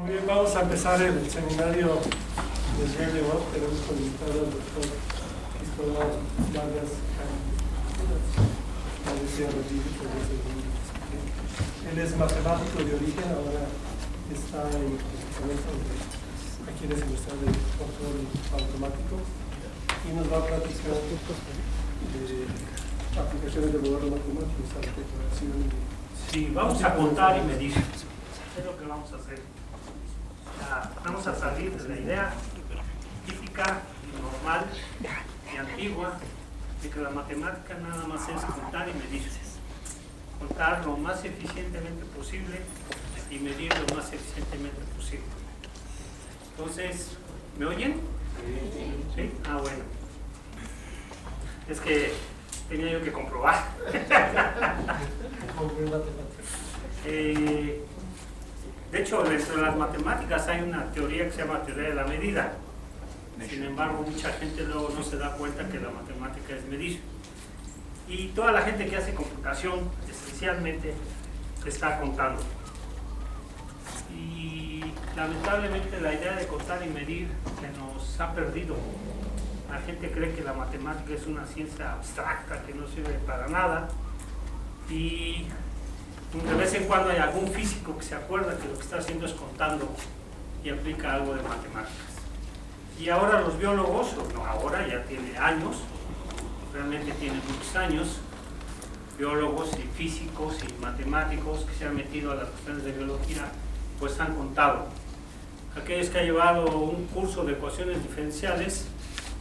Muy bien, vamos a empezar el seminario del día de hoy. Tenemos como invitado al doctor Cristóbal Vargas. Él es matemático de origen, ahora está en aquí en la Universidad de Control Automático y nos va a platicar de aplicaciones de modelo matemático, a la declaración. Sí, vamos a contar y medir. Es lo que vamos a hacer. Vamos a salir de la idea típica, normal y antigua de que la matemática nada más es contar y medir. Contar lo más eficientemente posible y medir lo más eficientemente posible. Entonces, ¿me oyen? ¿Sí? Ah, bueno. Es que tenía yo que comprobar. De hecho, dentro de las matemáticas hay una teoría que se llama teoría de la medida. Sin embargo, mucha gente luego no se da cuenta que la matemática es medir. Y toda la gente que hace computación, esencialmente, está contando. Y lamentablemente la idea de contar y medir se nos ha perdido. La gente cree que la matemática es una ciencia abstracta que no sirve para nada. Y de vez en cuando hay algún físico que se acuerda que lo que está haciendo es contando y aplica algo de matemáticas. Y ahora los biólogos, no ahora, ya tiene años, realmente tiene muchos años, biólogos y físicos y matemáticos que se han metido a las cuestiones de biología, pues han contado. Aquellos que han llevado un curso de ecuaciones diferenciales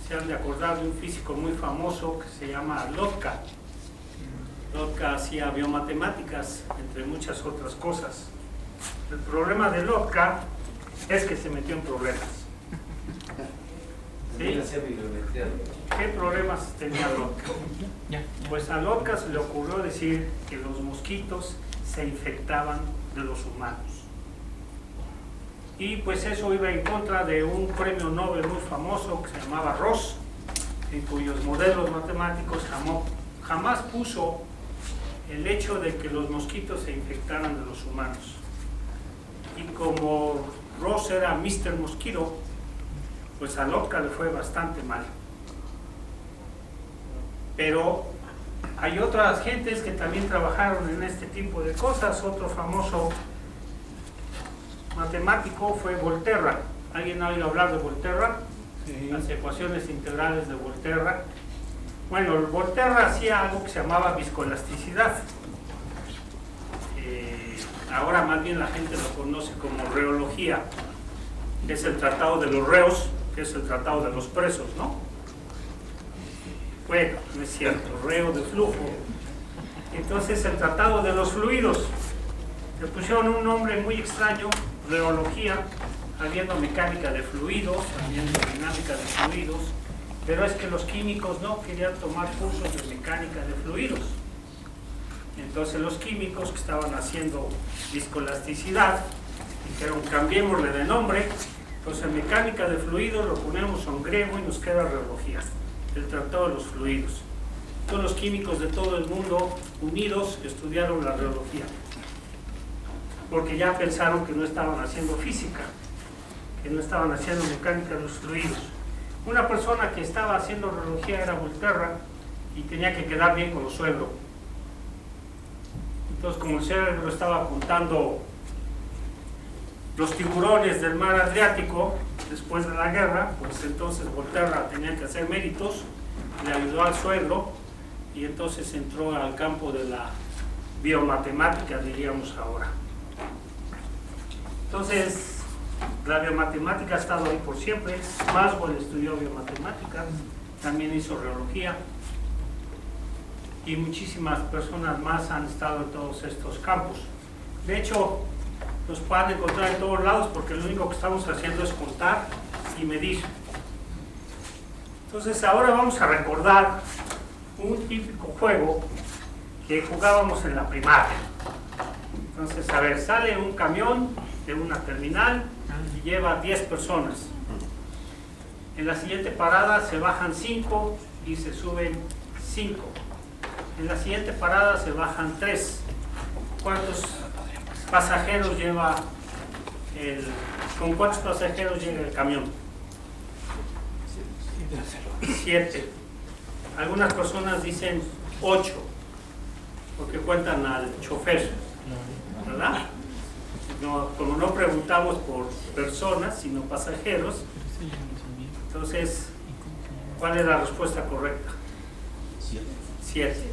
se han de acordar de un físico muy famoso que se llama Lotka. Lotka hacía biomatemáticas, entre muchas otras cosas. El problema de Lotka es que se metió en problemas. ¿Sí? ¿Qué problemas tenía Lotka? Pues a Lotka se le ocurrió decir que los mosquitos se infectaban de los humanos. Y pues eso iba en contra de un premio Nobel muy famoso que se llamaba Ross, en cuyos modelos matemáticos jamás puso el hecho de que los mosquitos se infectaran de los humanos. Y como Ross era Mr. Mosquito, pues a Lotka le fue bastante mal. Pero hay otras gentes que también trabajaron en este tipo de cosas. Otro famoso matemático fue Volterra. ¿Alguien ha oído hablar de Volterra? Sí. Las ecuaciones integrales de Volterra. Bueno, Volterra hacía algo que se llamaba viscoelasticidad. Ahora más bien la gente lo conoce como reología. Es el tratado de los reos, que es el tratado de los presos, ¿no? Bueno, no es cierto, reo de flujo. Entonces el tratado de los fluidos. Le pusieron un nombre muy extraño, reología, habiendo mecánica de fluidos, habiendo dinámica de fluidos. Pero es que los químicos no querían tomar cursos de mecánica de fluidos. Entonces los químicos que estaban haciendo viscoelasticidad dijeron, cambiémosle de nombre. Entonces en mecánica de fluidos lo ponemos en griego y nos queda reología, el tratado de los fluidos. Todos los químicos de todo el mundo unidos estudiaron la reología, porque ya pensaron que no estaban haciendo física, que no estaban haciendo mecánica de los fluidos. Una persona que estaba haciendo reología era Volterra y tenía que quedar bien con los suegros. Entonces, como el cerebro estaba contando los tiburones del mar Adriático después de la guerra, pues entonces Volterra tenía que hacer méritos, le ayudó al suegro y entonces entró al campo de la biomatemática, diríamos ahora. Entonces, la biomatemática ha estado ahí por siempre. Maxwell estudió biomatemática, también hizo reología, y muchísimas personas más han estado en todos estos campos. De hecho, los pueden encontrar en todos lados porque lo único que estamos haciendo es contar y medir. Entonces ahora vamos a recordar un típico juego que jugábamos en la primaria. Entonces, a ver, sale un camión de una terminal y lleva 10 personas. En la siguiente parada se bajan 5 y se suben 5. En la siguiente parada se bajan 3. ¿Cuántos pasajeros lleva ¿Con cuántos pasajeros llega el camión? 7. Algunas personas dicen 8, porque cuentan al chofer, ¿verdad? No, como no preguntamos por personas, sino pasajeros, entonces, ¿cuál es la respuesta correcta? 7.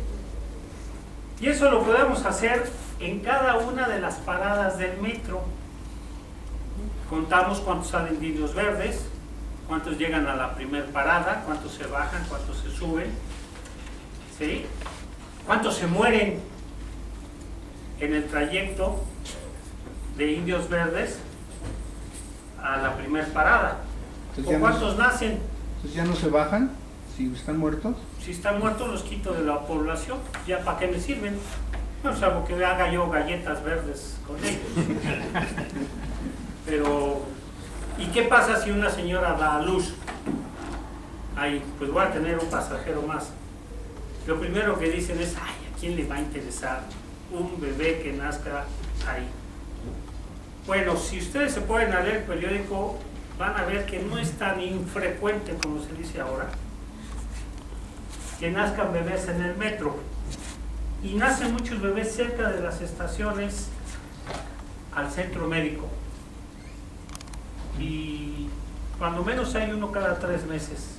Y eso lo podemos hacer en cada una de las paradas del metro. Contamos cuántos salen de Indios Verdes, cuántos llegan a la primer parada, cuántos se bajan, cuántos se suben, ¿sí? Cuántos se mueren en el trayecto de Indios Verdes a la primer parada. Entonces, ¿O cuántos nacen? Entonces ya no se bajan si están muertos. Si están muertos los quito de la población, ya para qué me sirven. No, salvo que haga yo galletas verdes con ellos. Pero, ¿y qué pasa si una señora da a luz? Ahí, pues voy a tener un pasajero más. Lo primero que dicen es, ay, ¿a quién le va a interesar un bebé que nazca ahí? Bueno, si ustedes se ponen a leer el periódico, van a ver que no es tan infrecuente como se dice ahora, que nazcan bebés en el metro. Y nacen muchos bebés cerca de las estaciones al centro médico. Y cuando menos hay uno cada 3 meses.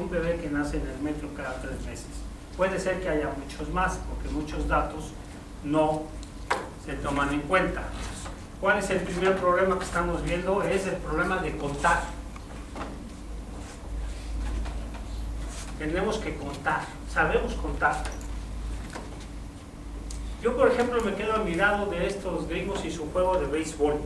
Un bebé que nace en el metro cada 3 meses. Puede ser que haya muchos más, porque muchos datos no se toman en cuenta. ¿Cuál es el primer problema que estamos viendo? Es el problema de contar. Tenemos que contar, sabemos contar. Yo, por ejemplo, me quedo admirado de estos gringos y su juego de béisbol,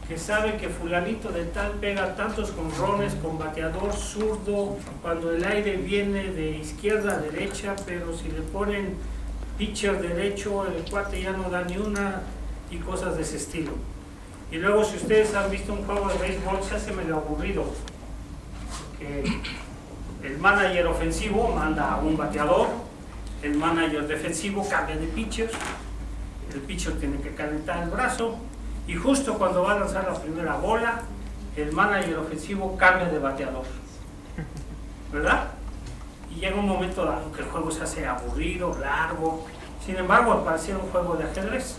que saben que fulanito de tal pega tantos jonrones con bateador zurdo, cuando el aire viene de izquierda a derecha, pero si le ponen pitcher derecho, el cuate ya no da ni una, y cosas de ese estilo. Y luego, si ustedes han visto un juego de béisbol, se hace medio aburrido, que el manager ofensivo manda a un bateador, el manager defensivo cambia de pitcher, el pitcher tiene que calentar el brazo, y justo cuando va a lanzar la primera bola, el manager ofensivo cambia de bateador, ¿verdad? Y llega un momento dado que el juego se hace aburrido, largo. Sin embargo, parecía un juego de ajedrez.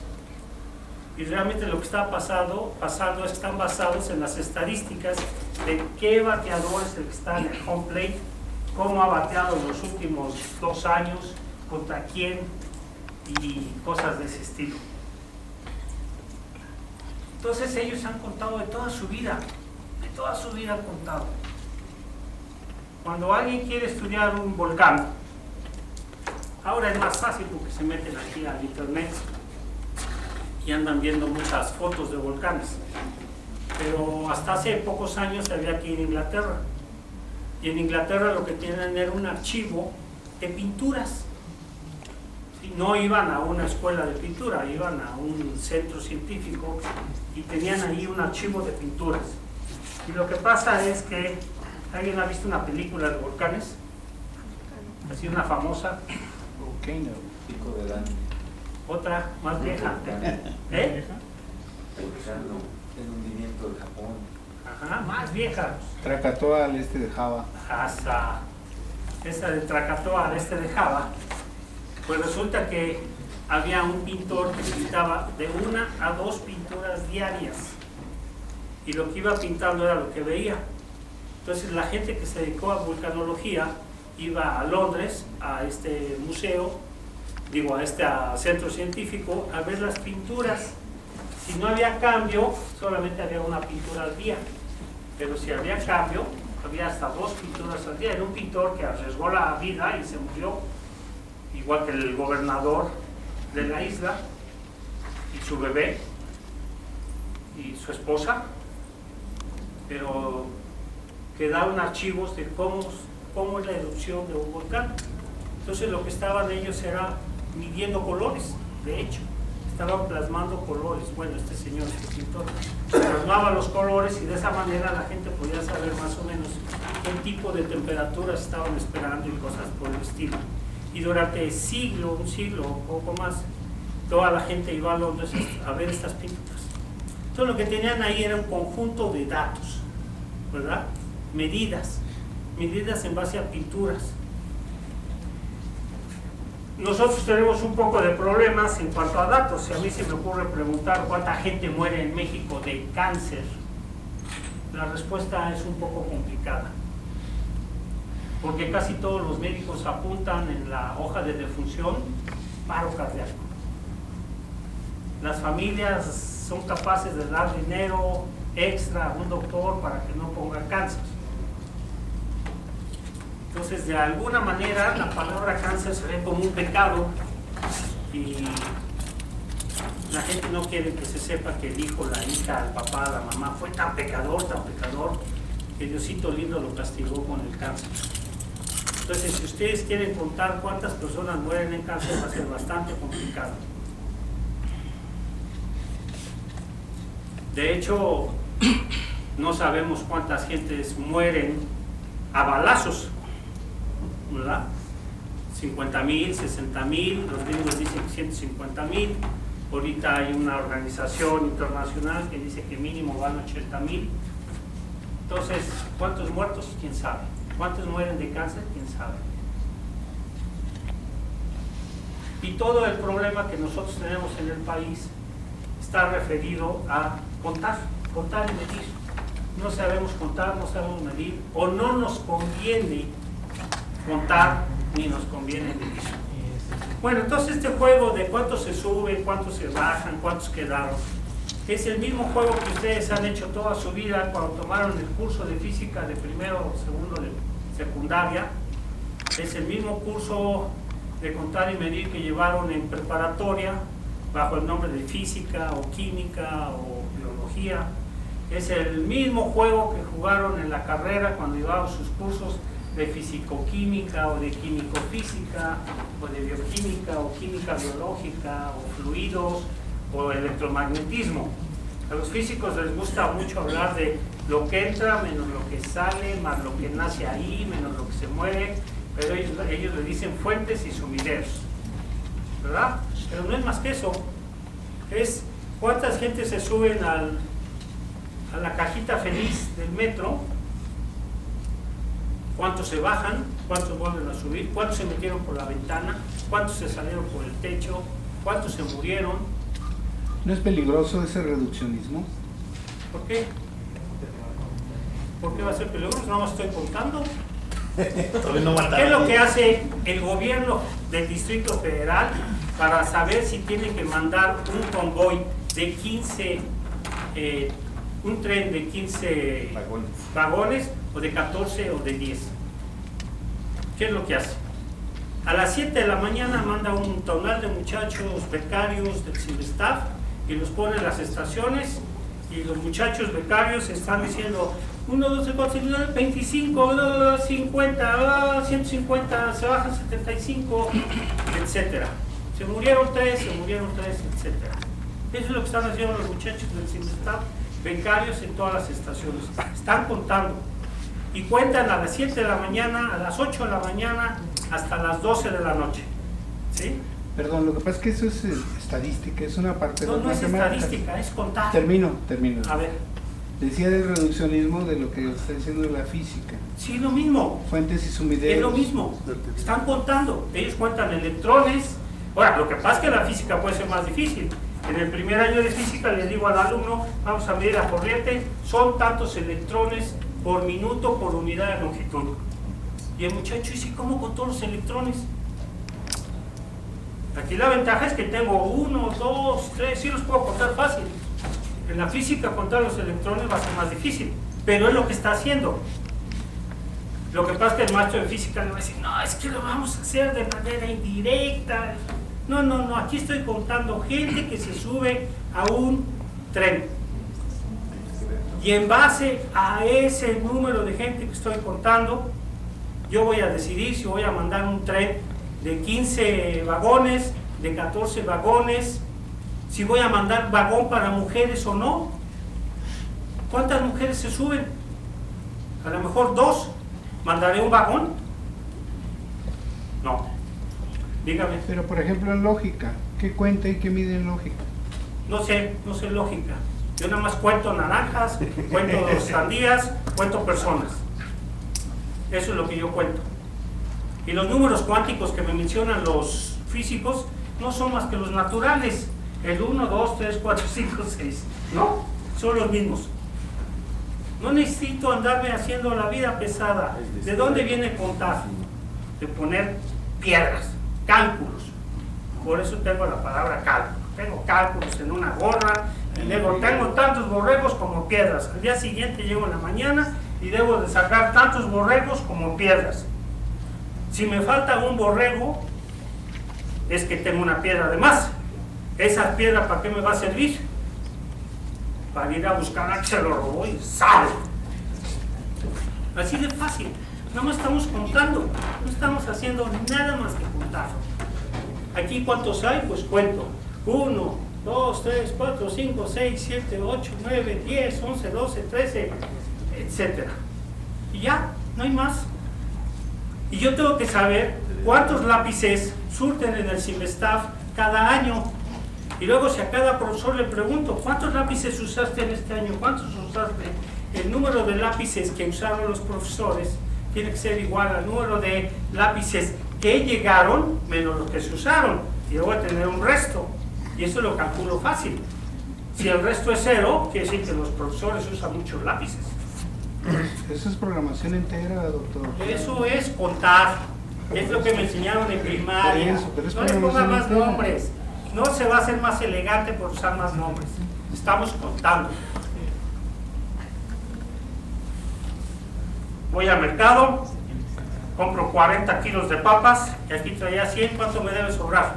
Y realmente lo que está pasando es que están basados en las estadísticas de qué bateador es el que está en el home plate, cómo ha bateado en los últimos 2 años, contra quién y cosas de ese estilo. Entonces ellos han contado de toda su vida han contado. Cuando alguien quiere estudiar un volcán, ahora es más fácil porque se meten aquí al internet y andan viendo muchas fotos de volcanes, pero hasta hace pocos años había que ir a Inglaterra, y en Inglaterra lo que tienen era un archivo de pinturas. No iban a una escuela de pintura, iban a un centro científico y tenían ahí un archivo de pinturas. Y lo que pasa es que, ¿alguien ha visto una película de volcanes? Así, una famosa. Volcano. Pico de Dani. Otra más vieja. ¿Eh? Volcano. El hundimiento de Japón. Ajá, más vieja. Krakatoa al este de Java. Esa de Krakatoa al este de Java. Pues resulta que había un pintor que pintaba de 1 a 2 pinturas diarias. Y lo que iba pintando era lo que veía. Entonces la gente que se dedicó a vulcanología iba a Londres, a este museo, a este centro científico, a ver las pinturas. Si no había cambio, solamente había una pintura al día. Pero si había cambio, había hasta 2 pinturas al día. Era un pintor que arriesgó la vida y se murió, igual que el gobernador de la isla, y su bebé, y su esposa, pero quedaron archivos de cómo es la erupción de un volcán. Entonces lo que estaban ellos era midiendo colores, de hecho, estaban plasmando colores. Bueno, este señor, este pintor, plasmaba los colores y de esa manera la gente podía saber más o menos qué tipo de temperaturas estaban esperando y cosas por el estilo. Y durante un siglo o poco más, toda la gente iba a Londres a ver estas pinturas. Entonces lo que tenían ahí era un conjunto de datos, ¿verdad? Medidas en base a pinturas. Nosotros tenemos un poco de problemas en cuanto a datos. Si a mí se me ocurre preguntar cuánta gente muere en México de cáncer, la respuesta es un poco complicada, porque casi todos los médicos apuntan en la hoja de defunción paro cardíaco. Las familias son capaces de dar dinero extra a un doctor para que no ponga cáncer. Entonces, de alguna manera, la palabra cáncer se ve como un pecado y la gente no quiere que se sepa que el hijo, la hija, el papá, la mamá fue tan pecador, que Diosito lindo lo castigó con el cáncer. Entonces, si ustedes quieren contar cuántas personas mueren en cáncer, va a ser bastante complicado. De hecho, no sabemos cuántas gentes mueren a balazos, ¿verdad? 50,000, 60,000, los gringos dicen 150,000. Ahorita hay una organización internacional que dice que mínimo van 80,000. Entonces, ¿cuántos muertos? ¿Quién sabe? ¿Cuántos mueren de cáncer? ¿Quién sabe? Y todo el problema que nosotros tenemos en el país está referido a contar y medir. No sabemos contar, no sabemos medir, o no nos conviene contar ni nos conviene medir. Bueno, entonces este juego de cuántos se suben, cuántos se bajan, cuántos quedaron, es el mismo juego que ustedes han hecho toda su vida cuando tomaron el curso de física de primero o segundo de secundaria. Es el mismo curso de contar y medir que llevaron en preparatoria bajo el nombre de física o química o biología. Es el mismo juego que jugaron en la carrera cuando llevaban sus cursos de fisicoquímica o de químico-física o de bioquímica o química biológica o fluidos o electromagnetismo. A los físicos les gusta mucho hablar de lo que entra menos lo que sale, más lo que nace ahí, menos lo que se muere, pero ellos le dicen fuentes y sumideros, ¿verdad? Pero no es más que eso, es cuántas gentes se suben a la cajita feliz del metro, cuántos se bajan, cuántos vuelven a subir, cuántos se metieron por la ventana, cuántos se salieron por el techo, cuántos se murieron. ¿No es peligroso ese reduccionismo? ¿Por qué? ¿Por qué va a ser peligroso? No me estoy contando. ¿Qué es lo que hace el gobierno del Distrito Federal para saber si tiene que mandar un convoy de 15, un tren de 15 vagones o de 14 o de 10? ¿Qué es lo que hace? A las 7 de la mañana manda un tonal de muchachos becarios del CIMESTAF y los pone en las estaciones, y los muchachos becarios están diciendo 1, 2, 3, 4, 5, 25, 50, 150, se bajan 75, etcétera. Se murieron 3, etcétera. Eso es lo que están haciendo los muchachos del CIMESTAF becarios en todas las estaciones. Están contando y cuentan a las 7 de la mañana, a las 8 de la mañana, hasta las 12 de la noche. ¿Sí? Perdón, lo que pasa es que eso es estadística, es una parte de No, las no es matemáticas. estadística, es contar. Termino. A ver. Decía del reduccionismo de lo que está diciendo de la física. Sí, lo mismo. Fuentes y sumideros. Es lo mismo. Están contando. Ellos cuentan electrones. Ahora, lo que pasa es que la física puede ser más difícil. En el primer año de física le digo al alumno, vamos a medir la corriente, son tantos electrones por minuto por unidad de longitud. Y el muchacho dice, ¿cómo con todos los electrones? Aquí la ventaja es que tengo 1, 2, 3, sí los puedo contar fácil. En la física contar los electrones va a ser más difícil, pero es lo que está haciendo. Lo que pasa es que el maestro de física le va a decir, no, es que lo vamos a hacer de manera indirecta. No, aquí estoy contando gente que se sube a un tren. Y en base a ese número de gente que estoy contando, yo voy a decidir si voy a mandar un tren de 15 vagones, de 14 vagones, si voy a mandar vagón para mujeres o no. ¿Cuántas mujeres se suben? A lo mejor 2. ¿Mandaré un vagón? No. Dígame. Pero por ejemplo en lógica, ¿qué cuenta y qué mide en lógica? No sé lógica. Yo nada más cuento naranjas, cuento sandías, cuento personas. Eso es lo que yo cuento. Y los números cuánticos que me mencionan los físicos no son más que los naturales. El 1, 2, 3, 4, 5, 6. No, son los mismos. No necesito andarme haciendo la vida pesada. ¿De dónde viene contar? De poner piedras, cálculos. Por eso tengo la palabra cálculo. Tengo cálculos en una gorra y luego tengo tantos borregos como piedras. Al día siguiente llego en la mañana y debo de sacar tantos borregos como piedras. Si me falta un borrego, es que tengo una piedra de más. ¿Esa piedra para qué me va a servir? Para ir a buscar a que se lo robó y sale. Así de fácil. Nada más estamos contando. No estamos haciendo nada más que contar. Aquí, ¿cuántos hay? Pues cuento. 1, 2, 3, 4, 5, 6, 7, 8, 9, 10, 11, 12, 13, etc. Y ya, no hay más. Y yo tengo que saber cuántos lápices surten en el CIMESTAF cada año. Y luego si a cada profesor le pregunto, ¿cuántos lápices usaste en este año? ¿Cuántos usaste? El número de lápices que usaron los profesores tiene que ser igual al número de lápices que llegaron menos los que se usaron. Y yo voy a tener un resto. Y eso lo calculo fácil. Si el resto es 0, quiere decir que los profesores usan muchos lápices. Eso es programación entera, doctor. Eso es contar. Es lo que me enseñaron en primaria. No le ponga más nombres. No se va a hacer más elegante por usar más nombres. Estamos contando. Voy al mercado, compro 40 kilos de papas y aquí traía 100. ¿Cuánto me debe sobrar?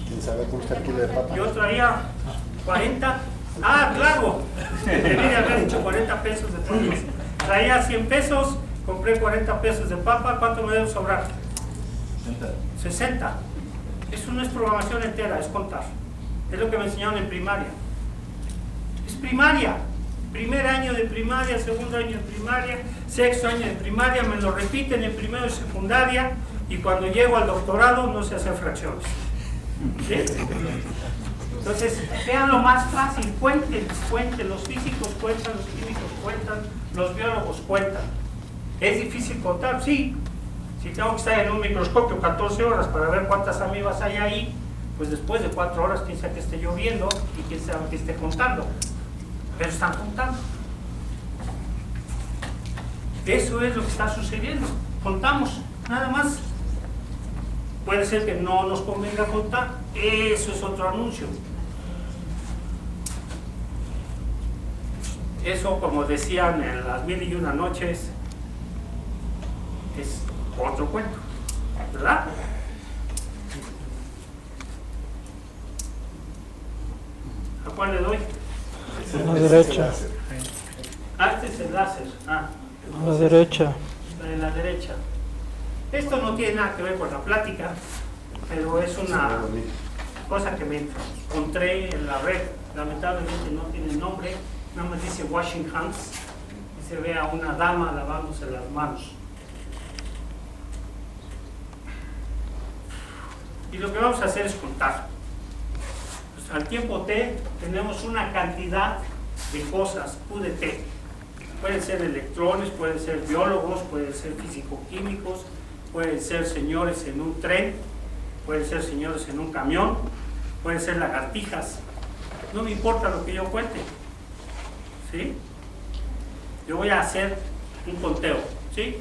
¿Quién sabe cómo está el kilo de papa? Yo traía 40. Ah, claro. Debí de haber dicho 40 pesos de papas. Traía 100 pesos, compré 40 pesos de papa. ¿Cuánto me debe sobrar? 60. Eso no es programación entera, es contar. Es lo que me enseñaron en primaria. Es primaria. Primer año de primaria, segundo año de primaria, sexto año de primaria, me lo repiten en primero de secundaria y cuando llego al doctorado no sé hacer fracciones. ¿Sí? Entonces, vean lo más fácil, cuenten, los físicos cuentan, los químicos cuentan, los biólogos cuentan. ¿Es difícil contar? Sí. Si tengo que estar en un microscopio 14 horas para ver cuántas amibas hay ahí, pues después de 4 horas quién sabe que esté lloviendo y quién sabe que esté contando. Pero están contando. Eso es lo que está sucediendo. Contamos, nada más. Puede ser que no nos convenga contar. Eso es otro anuncio. Eso, como decían en las 1001 noches, es otro cuento, ¿verdad? ¿A cuál le doy? A la derecha. Ah, este es el láser. Ah, A la derecha. en la derecha. Esto no tiene nada que ver con la plática, pero es una cosa que me encontré en la red. Lamentablemente no tiene nombre, nada más dice washing hands y se ve a una dama lavándose las manos. Y lo que vamos a hacer es contar. Pues al tiempo T tenemos una cantidad de cosas, Q de T. Pueden ser electrones, pueden ser biólogos, pueden ser físico-químicos, pueden ser señores en un tren, pueden ser señores en un camión, pueden ser lagartijas. No me importa lo que yo cuente. ¿Sí? Yo voy a hacer un conteo. ¿Sí?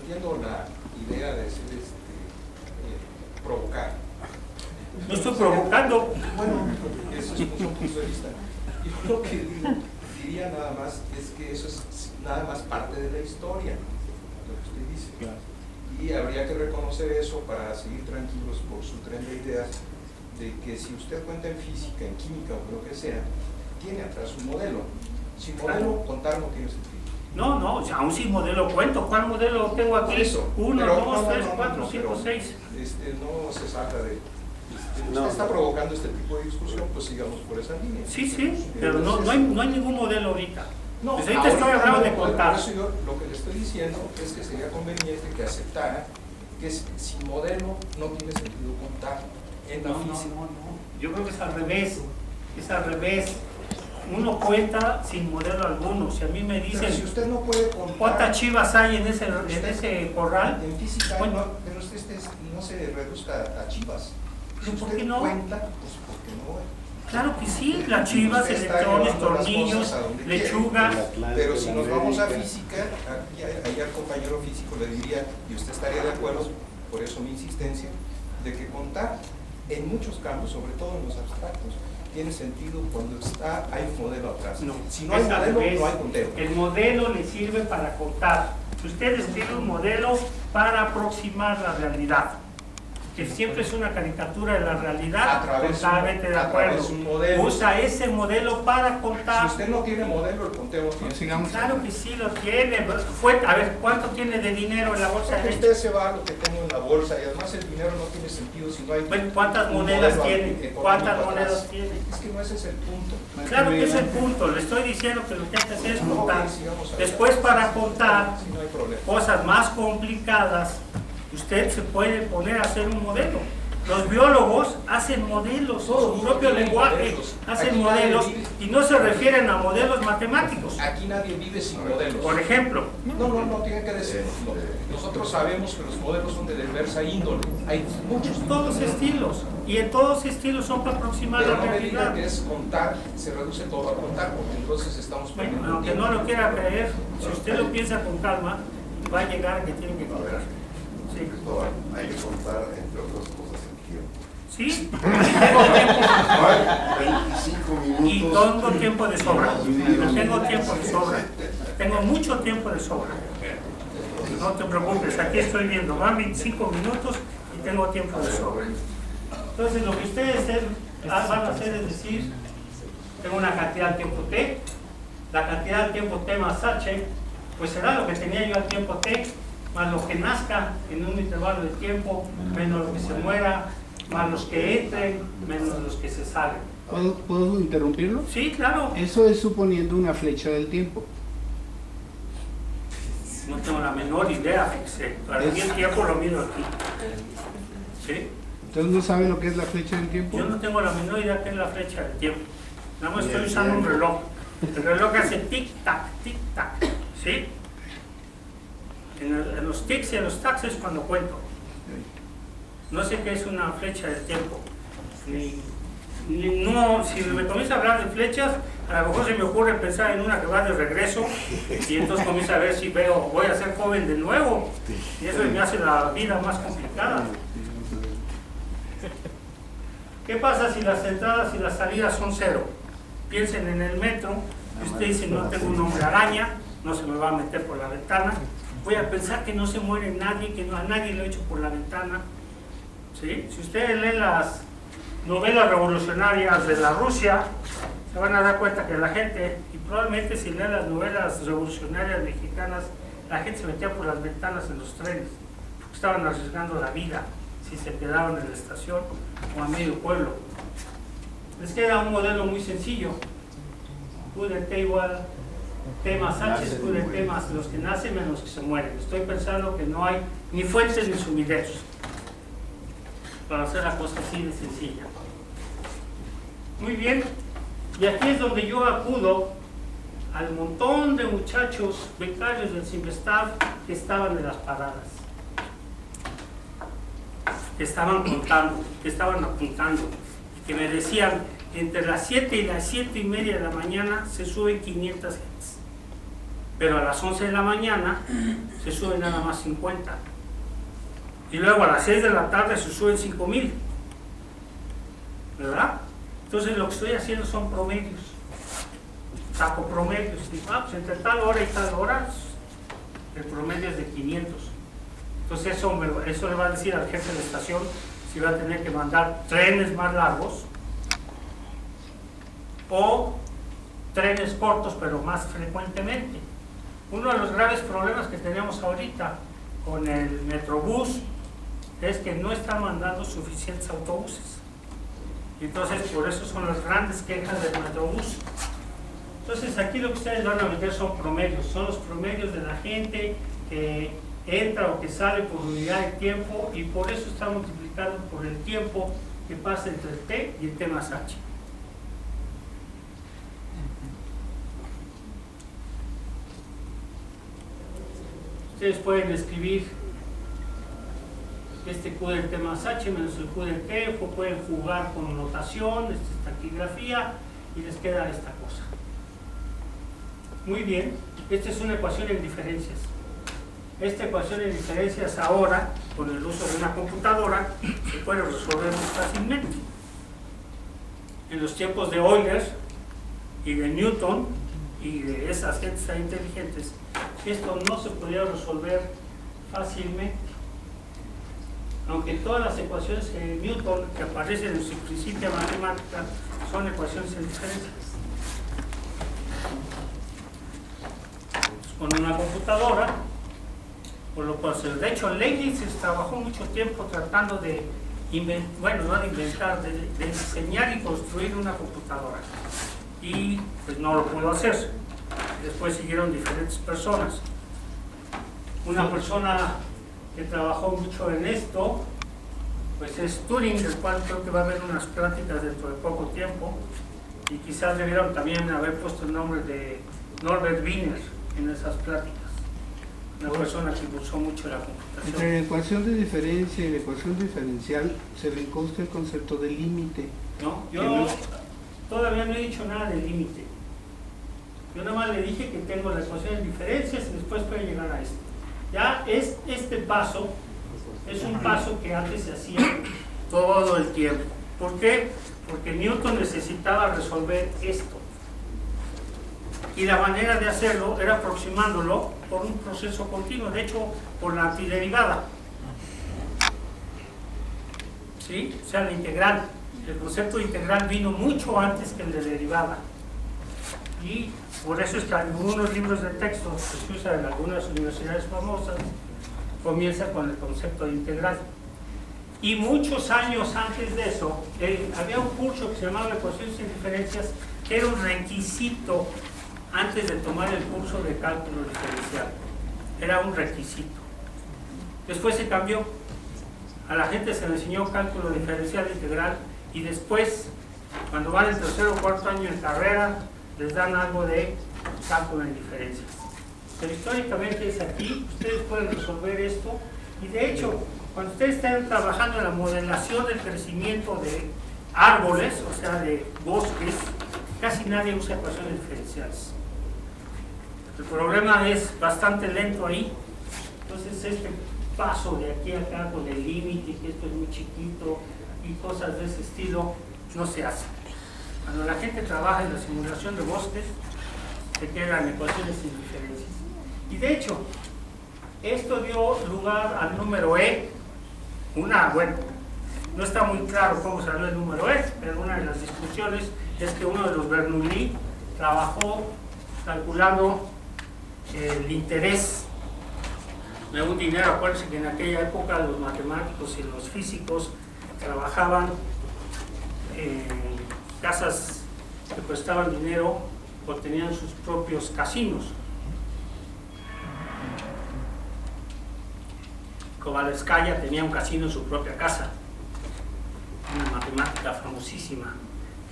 Entiendo la idea de ser provocar. No estoy provocando. Bueno, eso es un punto de vista. Y lo que diría nada más es que eso es nada más parte de la historia, lo que usted dice. Claro. Y habría que reconocer eso para seguir tranquilos por su tren de ideas, de que si usted cuenta en física, en química o lo que sea, tiene atrás un modelo. Sin modelo, contar no tiene sentido. No, no, o sea, aún sin modelo cuento. ¿Cuál modelo tengo aquí? Eso. 1, Pero 2, 3, 4, no, 5, pero, 6. No se salga de... usted está provocando este tipo de discusión, pues sigamos por esa línea. Sí, sí, pero no hay ningún modelo ahorita. No, Pues ahorita estoy hablando de contar. Por eso yo lo que le estoy diciendo es que sería conveniente que aceptara que sin modelo no tiene sentido contar en la física. No. Yo creo que es al revés. es al revés. Uno cuenta sin modelo alguno. Si a mí me Pero si dicen usted no puede contar, cuántas chivas hay en ese corral, en física, bueno, no, pero usted no se reduzca a chivas. Si ¿por usted qué no? cuenta, pues porque no. claro que sí, las chivas, Usted está electrones, llevando las tornillos, cosas a donde quiere. lechuga. Pero si nos vamos a física, ahí al compañero físico le diría, y usted estaría de acuerdo, por eso mi insistencia, de que contar en muchos campos, sobre todo en los abstractos, tiene sentido cuando hay un modelo atrás. No, Si no hay es al modelo, revés. no hay conteo. El modelo le sirve para contar. Usted escribe un modelo para aproximar la realidad, que siempre es una caricatura de la realidad, A través totalmente de a acuerdo. través de un modelo. Usa ese modelo para Si contar. usted no tiene modelo, el conteo no tiene. Pues sigamos. Claro que sí lo tiene. A ver, ¿cuánto tiene de dinero en la bolsa de Porque leche? usted se va a lo que tengo en la bolsa y además el dinero no tiene sentido si no hay. Bueno, ¿cuántas un monedas modelo tiene? económico ¿Cuántas atrás. monedas tiene? Es que no ese es el punto. Claro que es el punto. Le estoy diciendo que lo que hay que hacer es contar. Ok, sigamos adelante. Después, para contar Sí, no hay problema. cosas más complicadas, usted se puede poner a hacer un modelo. Los biólogos hacen modelos, Todos su propio tienen lenguaje, modelos. hacen Aquí modelos nadie y no se refieren a modelos matemáticos. Aquí nadie vive sin modelos. Por ejemplo, No tiene que decirlo. Nosotros sabemos que los modelos son de diversa índole. Hay muchos todos tipos. estilos, y en todos estilos son para aproximar Pero la no me diga realidad. que es contar, se reduce todo a contar, porque entonces estamos perdiendo Bueno, aunque tiempo. no lo quiera creer, si usted lo piensa con calma, va a llegar a que tiene que contar. Sí. Cristóbal, hay que contar, entre otras cosas, el tiempo. ¿Sí? Tengo tiempo. Hay 25 minutos. Y tengo tiempo de sobra. Tengo tiempo de sobra. Tengo mucho tiempo de sobra. No te preocupes, aquí estoy viendo. Van 25 minutos y tengo tiempo de sobra. Entonces, lo que ustedes van a hacer es decir, tengo una cantidad de tiempo T, la cantidad de tiempo T más H, pues será lo que tenía yo al tiempo T, más lo que nazca en un intervalo de tiempo, menos lo que se muera, más los que entren, menos los que se salen. ¿Puedo interrumpirlo? Sí, claro. Eso es suponiendo una flecha del tiempo. No tengo la menor idea, fíjese. Para mí el tiempo lo miro aquí. ¿Sí? Entonces no sabe lo que es la flecha del tiempo. Yo no tengo la menor idea qué es la flecha del tiempo. Nada más estoy usando un reloj. El reloj hace tic-tac, tic-tac. ¿Sí? En los tics y en los tacs es cuando cuento. No sé qué es una flecha del tiempo. No, si me comienza a hablar de flechas, a lo mejor se me ocurre pensar en una que va de regreso y entonces comienza a ver si voy a ser joven de nuevo y eso me hace la vida más complicada. ¿Qué pasa si las entradas y las salidas son cero? Piensen en el metro y usted dice no tengo un hombre araña, no se me va a meter por la ventana, voy a pensar que no se muere nadie, que no, a nadie lo he hecho por la ventana. ¿Sí? Si ustedes leen las novelas revolucionarias de la Rusia, se van a dar cuenta que la gente, y probablemente si leen las novelas revolucionarias mexicanas, la gente se metía por las ventanas en los trenes, porque estaban arriesgando la vida si se quedaban en la estación o a medio pueblo. Les queda un modelo muy sencillo. Q de T igual T más H es Q de T más los que nacen menos los que se mueren. Estoy pensando que no hay ni fuentes ni sumideros, para hacer la cosa así de sencilla. Muy bien, y aquí es donde yo acudo al montón de muchachos becarios del CIMBESTAF que estaban en las paradas, que estaban contando, que estaban apuntando, que me decían, entre las 7 y las 7:30 de la mañana se suben 500 gentes, pero a las 11 de la mañana se suben nada más 50. Y luego a las 6 de la tarde se suben 5,000, ¿verdad? Entonces lo que estoy haciendo son promedios, saco promedios, digo, pues entre tal hora y tal hora el promedio es de 500. Entonces eso le va a decir al jefe de estación si va a tener que mandar trenes más largos o trenes cortos pero más frecuentemente. Uno de los graves problemas que tenemos ahorita con el Metrobús es que no está mandando suficientes autobuses. Entonces, por eso son las grandes quejas del Metrobús. Entonces, aquí lo que ustedes van a meter son promedios, son los promedios de la gente que entra o que sale por unidad de tiempo y por eso está multiplicado por el tiempo que pasa entre el T y el T más H. ustedes pueden escribir este Q del T más H menos el Q del T, o pueden jugar con notación, esta es taquigrafía, y les queda esta cosa. Muy bien, esta es una ecuación en diferencias. Esta ecuación en diferencias ahora, con el uso de una computadora, se puede resolver muy fácilmente. En los tiempos de Euler y de Newton y de esas gentes tan inteligentes, esto no se podía resolver fácilmente. Aunque todas las ecuaciones de Newton que aparecen en su principio matemática son ecuaciones en diferencias. Con una computadora, por lo cual, de hecho, Leibniz trabajó mucho tiempo tratando de de diseñar y construir una computadora, y pues no lo pudo hacer. Después siguieron diferentes personas. Una persona que trabajó mucho en esto pues es Turing, del cual creo que va a haber unas pláticas dentro de poco tiempo, y quizás debieron también haber puesto el nombre de Norbert Wiener en esas pláticas, una persona que usó mucho la computación. Entre la ecuación de diferencia y la ecuación diferencial se le consta el concepto de límite. No, yo todavía no he dicho nada de límite. Yo nada más le dije que tengo la ecuación de diferencias y después puede llegar a esto. Ya este paso es un paso que antes se hacía todo el tiempo. ¿Por qué? Porque Newton necesitaba resolver esto. Y la manera de hacerlo era aproximándolo por un proceso continuo, de hecho, por la antiderivada. ¿Sí? O sea, la integral. El concepto de integral vino mucho antes que el de derivada. Y por eso es que algunos libros de texto que se usan en algunas universidades famosas comienzan con el concepto de integral. Y muchos años antes de eso, había un curso que se llamaba Ecuaciones en Diferencias, que era un requisito antes de tomar el curso de cálculo diferencial. Era un requisito. Después se cambió. A la gente se le enseñó cálculo diferencial integral, y después, cuando van en tercer o cuarto año en carrera, les dan algo de cálculo en diferencias. Pero históricamente es aquí, ustedes pueden resolver esto, y de hecho, cuando ustedes estén trabajando en la modelación del crecimiento de árboles, o sea, de bosques, casi nadie usa ecuaciones diferenciales. El problema es bastante lento ahí. Entonces este paso de aquí a acá con el límite, que esto es muy chiquito y cosas de ese estilo, no se hace. Cuando la gente trabaja en la simulación de bosques, se quedan ecuaciones sin diferencias. Y de hecho, esto dio lugar al número E. No está muy claro cómo salió el número E, pero una de las discusiones es que uno de los Bernoulli trabajó calculando el interés de un dinero. Acuérdense que en aquella época los matemáticos y los físicos trabajaban en casas que prestaban dinero o tenían sus propios casinos. Kovalevskaya tenía un casino en su propia casa, una matemática famosísima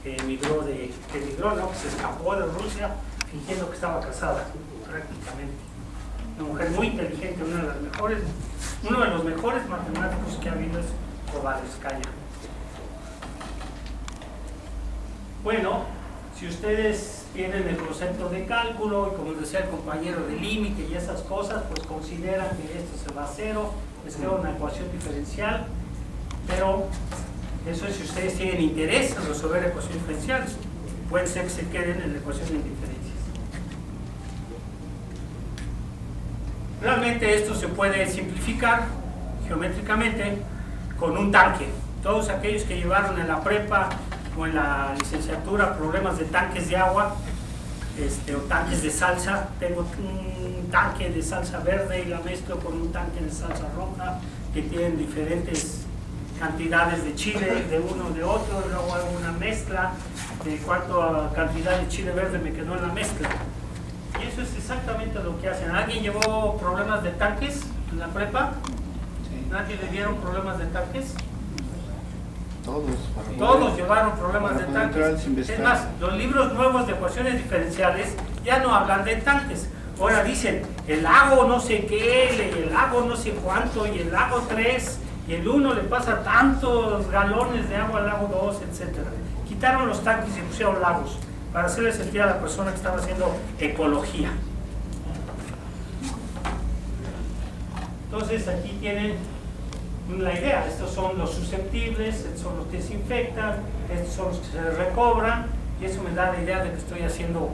que se escapó de Rusia fingiendo que estaba casada, prácticamente. Una mujer muy inteligente, uno de los mejores matemáticos que ha habido es Kovalevskaya. Bueno, si ustedes tienen el concepto de cálculo y, como decía el compañero, de límite y esas cosas, pues consideran que esto se va a cero, les queda una ecuación diferencial, pero eso es si ustedes tienen interés en resolver ecuaciones diferenciales. Puede ser que se queden en la ecuación de diferencias. Realmente esto se puede simplificar geométricamente con un tanque. Todos aquellos que llevaron en la prepa o en la licenciatura problemas de tanques de agua o tanques de salsa, tengo un tanque de salsa verde y la mezclo con un tanque de salsa roja que tienen diferentes cantidades de chile de uno de otro, y luego hago una mezcla de cuánta cantidad de chile verde me quedó en la mezcla. Y eso es exactamente lo que hacen. ¿Alguien llevó problemas de tanques en la prepa? Sí. ¿Nadie le dieron problemas de tanques? Todos. Todos llevaron problemas de poder entrar tanques. sin Es más, los libros nuevos de ecuaciones diferenciales ya no hablan de tanques. Ahora dicen, el lago no sé qué, el lago no sé cuánto, y el lago 3, y el 1 le pasa tantos galones de agua al lago 2, etc. Quitaron los tanques y pusieron lagos para hacerle sentir a la persona que estaba haciendo ecología. Entonces aquí tienen la idea, estos son los susceptibles, estos son los que se infectan, estos son los que se recobran, y eso me da la idea de que estoy haciendo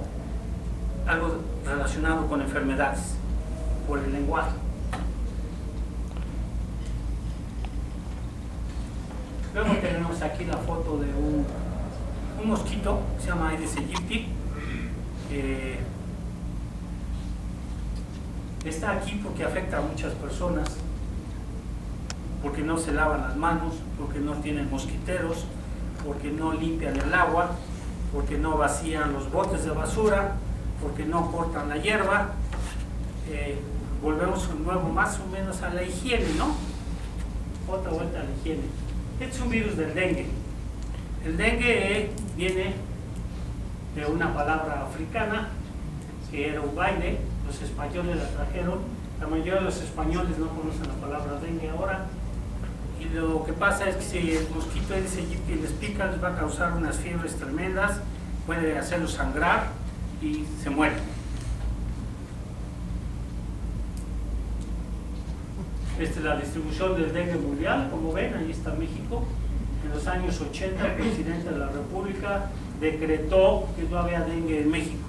algo relacionado con enfermedades por el lenguaje. Luego tenemos aquí la foto de un mosquito que se llama Aedes aegypti. Está aquí porque afecta a muchas personas, porque no se lavan las manos, porque no tienen mosquiteros, porque no limpian el agua, porque no vacían los botes de basura, porque no cortan la hierba. Volvemos de nuevo más o menos a la higiene, ¿no? Otra vuelta a la higiene. Este es un virus del dengue. El dengue viene de una palabra africana que era un baile. Los españoles la trajeron. La mayoría de los españoles no conocen la palabra dengue ahora. Y lo que pasa es que si el mosquito Aedes aegypti les pica, les va a causar unas fiebres tremendas, puede hacerlos sangrar y se mueren. Esta es la distribución del dengue mundial. Como ven, ahí está México. En los años 80 el presidente de la República decretó que no había dengue en México.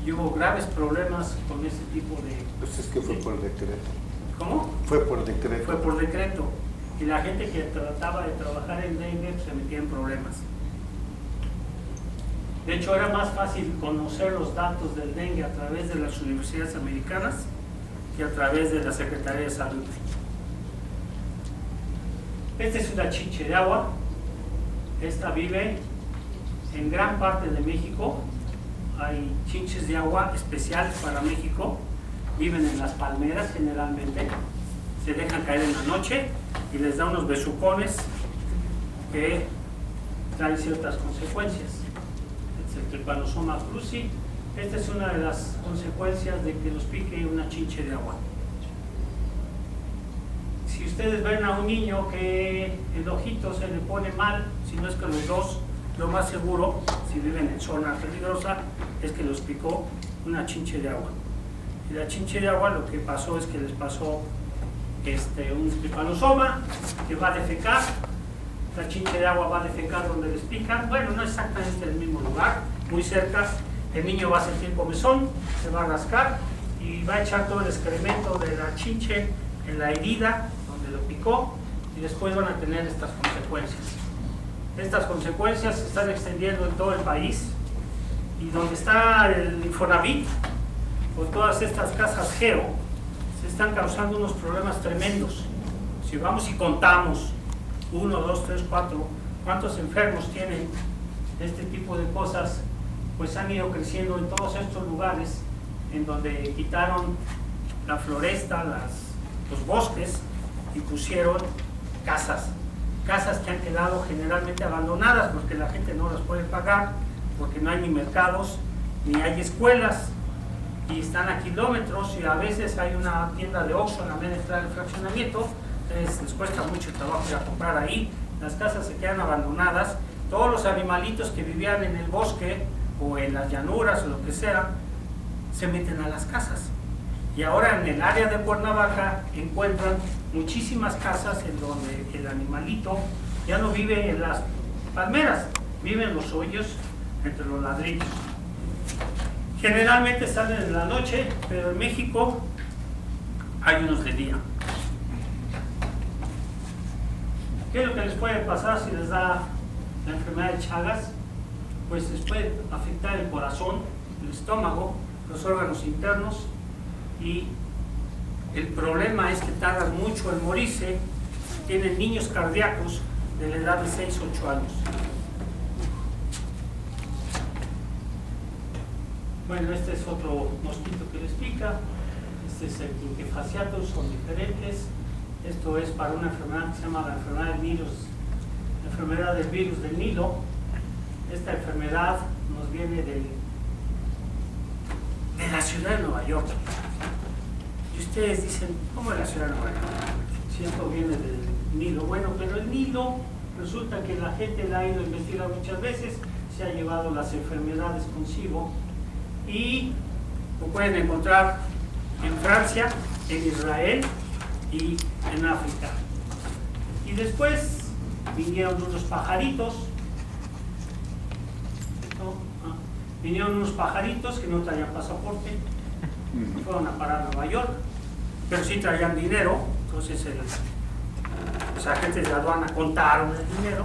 Y hubo graves problemas con ese tipo de... Pues es que fue por decreto. ¿Cómo? Fue por decreto. Fue por decreto. Y la gente que trataba de trabajar en dengue pues, se metía en problemas. De hecho, era más fácil conocer los datos del dengue a través de las universidades americanas que a través de la Secretaría de Salud. Esta es una chinche de agua. Esta vive en gran parte de México. Hay chinches de agua especiales para México. Viven en las palmeras generalmente. Se dejan caer en la noche y les da unos besucones que traen ciertas consecuencias. Este es el Trypanosoma cruzi. Esta es una de las consecuencias de que los pique una chinche de agua. Si ustedes ven a un niño que el ojito se le pone mal, si no es que los dos, lo más seguro, si viven en zona peligrosa, es que los picó una chinche de agua. Y la chinche de agua lo que pasó es que les pasó un trypanosoma que va a defecar. La chinche de agua va a defecar donde les pican. Bueno, no exactamente en el mismo lugar, muy cerca. El niño va a sentir comezón, se va a rascar y va a echar todo el excremento de la chinche en la herida donde lo picó, y después van a tener estas consecuencias. Estas consecuencias se están extendiendo en todo el país, y donde está el Infonavit o todas estas casas geo, se están causando unos problemas tremendos. Si vamos y contamos 1, 2, 3, 4, cuántos enfermos tienen este tipo de cosas, pues han ido creciendo en todos estos lugares en donde quitaron la floresta, los bosques, y pusieron casas que han quedado generalmente abandonadas porque la gente no las puede pagar, porque no hay ni mercados ni hay escuelas, y están a kilómetros, y a veces hay una tienda de Oxxo en la media entrada del fraccionamiento. Entonces les cuesta mucho trabajo ir a comprar ahí. Las casas se quedan abandonadas. Todos los animalitos que vivían en el bosque o en las llanuras o lo que sea, se meten a las casas. Y ahora en el área de Cuernavaca encuentran muchísimas casas en donde el animalito ya no vive en las palmeras, vive en los hoyos entre los ladrillos. Generalmente salen en la noche, pero en México hay unos de día. ¿Qué es lo que les puede pasar si les da la enfermedad de Chagas? Pues les puede afectar el corazón, el estómago, los órganos internos, y el problema es que tardan mucho en morirse. Tienen niños cardíacos de la edad de 6 o 8 años. Bueno, este es otro mosquito que les pica. Este es el Quinquefasciatus, son diferentes. Esto es para una enfermedad que se llama la enfermedad del virus del Nilo. Esta enfermedad nos viene ciudad de Nueva York. Y ustedes dicen, ¿cómo es la ciudad de Nueva York? Si esto viene del Nilo. Bueno, pero el Nilo resulta que la gente la ha ido a investigar muchas veces, se ha llevado las enfermedades consigo y lo pueden encontrar en Francia, en Israel y en África. Y después vinieron unos pajaritos, vinieron unos pajaritos que no traían pasaporte, fueron a parar a Nueva York, pero sí traían dinero. Entonces los agentes de aduana contaron el dinero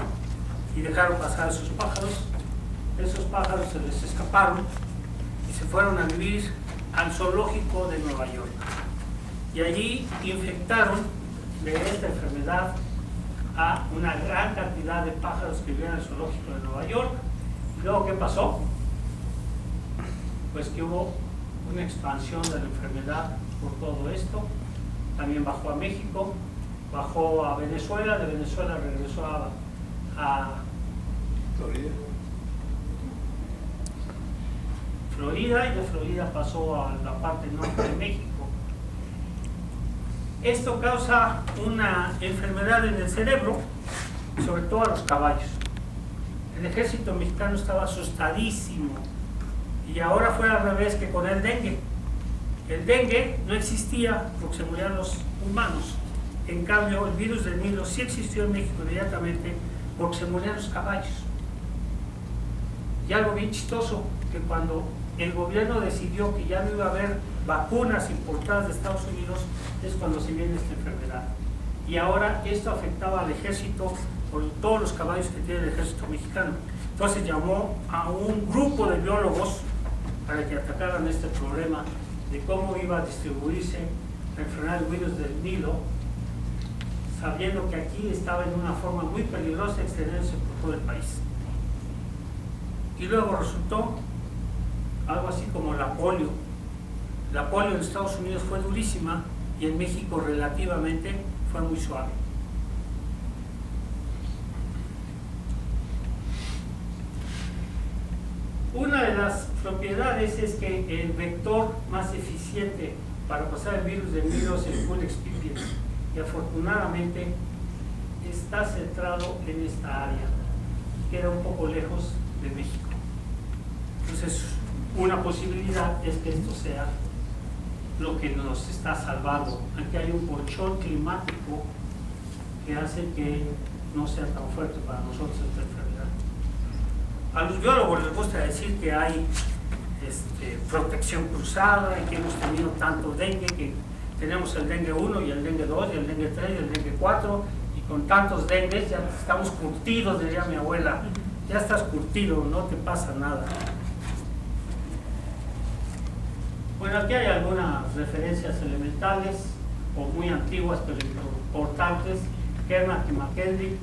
y dejaron pasar a esos pájaros. Esos pájaros se les escaparon y se fueron a vivir al zoológico de Nueva York. Y allí infectaron de esta enfermedad a una gran cantidad de pájaros que vivían en el zoológico de Nueva York. Y luego, ¿qué pasó? Pues que hubo una expansión de la enfermedad por todo esto. También bajó a México, bajó a Venezuela, de Venezuela regresó a Florida y de Florida pasó a la parte norte de México. Esto causa una enfermedad en el cerebro, sobre todo a los caballos. El ejército mexicano estaba asustadísimo y ahora fue al revés que con el dengue. El dengue no existía porque se morían los humanos. En cambio, el virus del Nilo sí existió en México inmediatamente porque se morían los caballos. Y algo bien chistoso, que cuando el gobierno decidió que ya no iba a haber vacunas importadas de Estados Unidos, es cuando se viene esta enfermedad. Y ahora esto afectaba al ejército por todos los caballos que tiene el ejército mexicano. Entonces llamó a un grupo de biólogos para que atacaran este problema de cómo iba a distribuirse la enfermedad del virus del Nilo, sabiendo que aquí estaba en una forma muy peligrosa extendiéndose por todo el país. Y luego resultó algo así como la polio. La polio en Estados Unidos fue durísima y en México relativamente fue muy suave. Una de las propiedades es que el vector más eficiente para pasar el virus del Nilo es el pool experience, y afortunadamente está centrado en esta área, queda un poco lejos de México. Entonces, una posibilidad es que esto sea lo que nos está salvando. Aquí hay un colchón climático que hace que no sea tan fuerte para nosotros esta enfermedad. A los biólogos les gusta decir que hay protección cruzada y que hemos tenido tanto dengue, que tenemos el dengue 1 y el dengue 2 y el dengue 3 y el dengue 4, y con tantos dengues ya estamos curtidos, diría mi abuela. Ya estás curtido, no te pasa nada. Bueno, aquí hay algunas referencias elementales o muy antiguas pero importantes. Kermack y McKendrick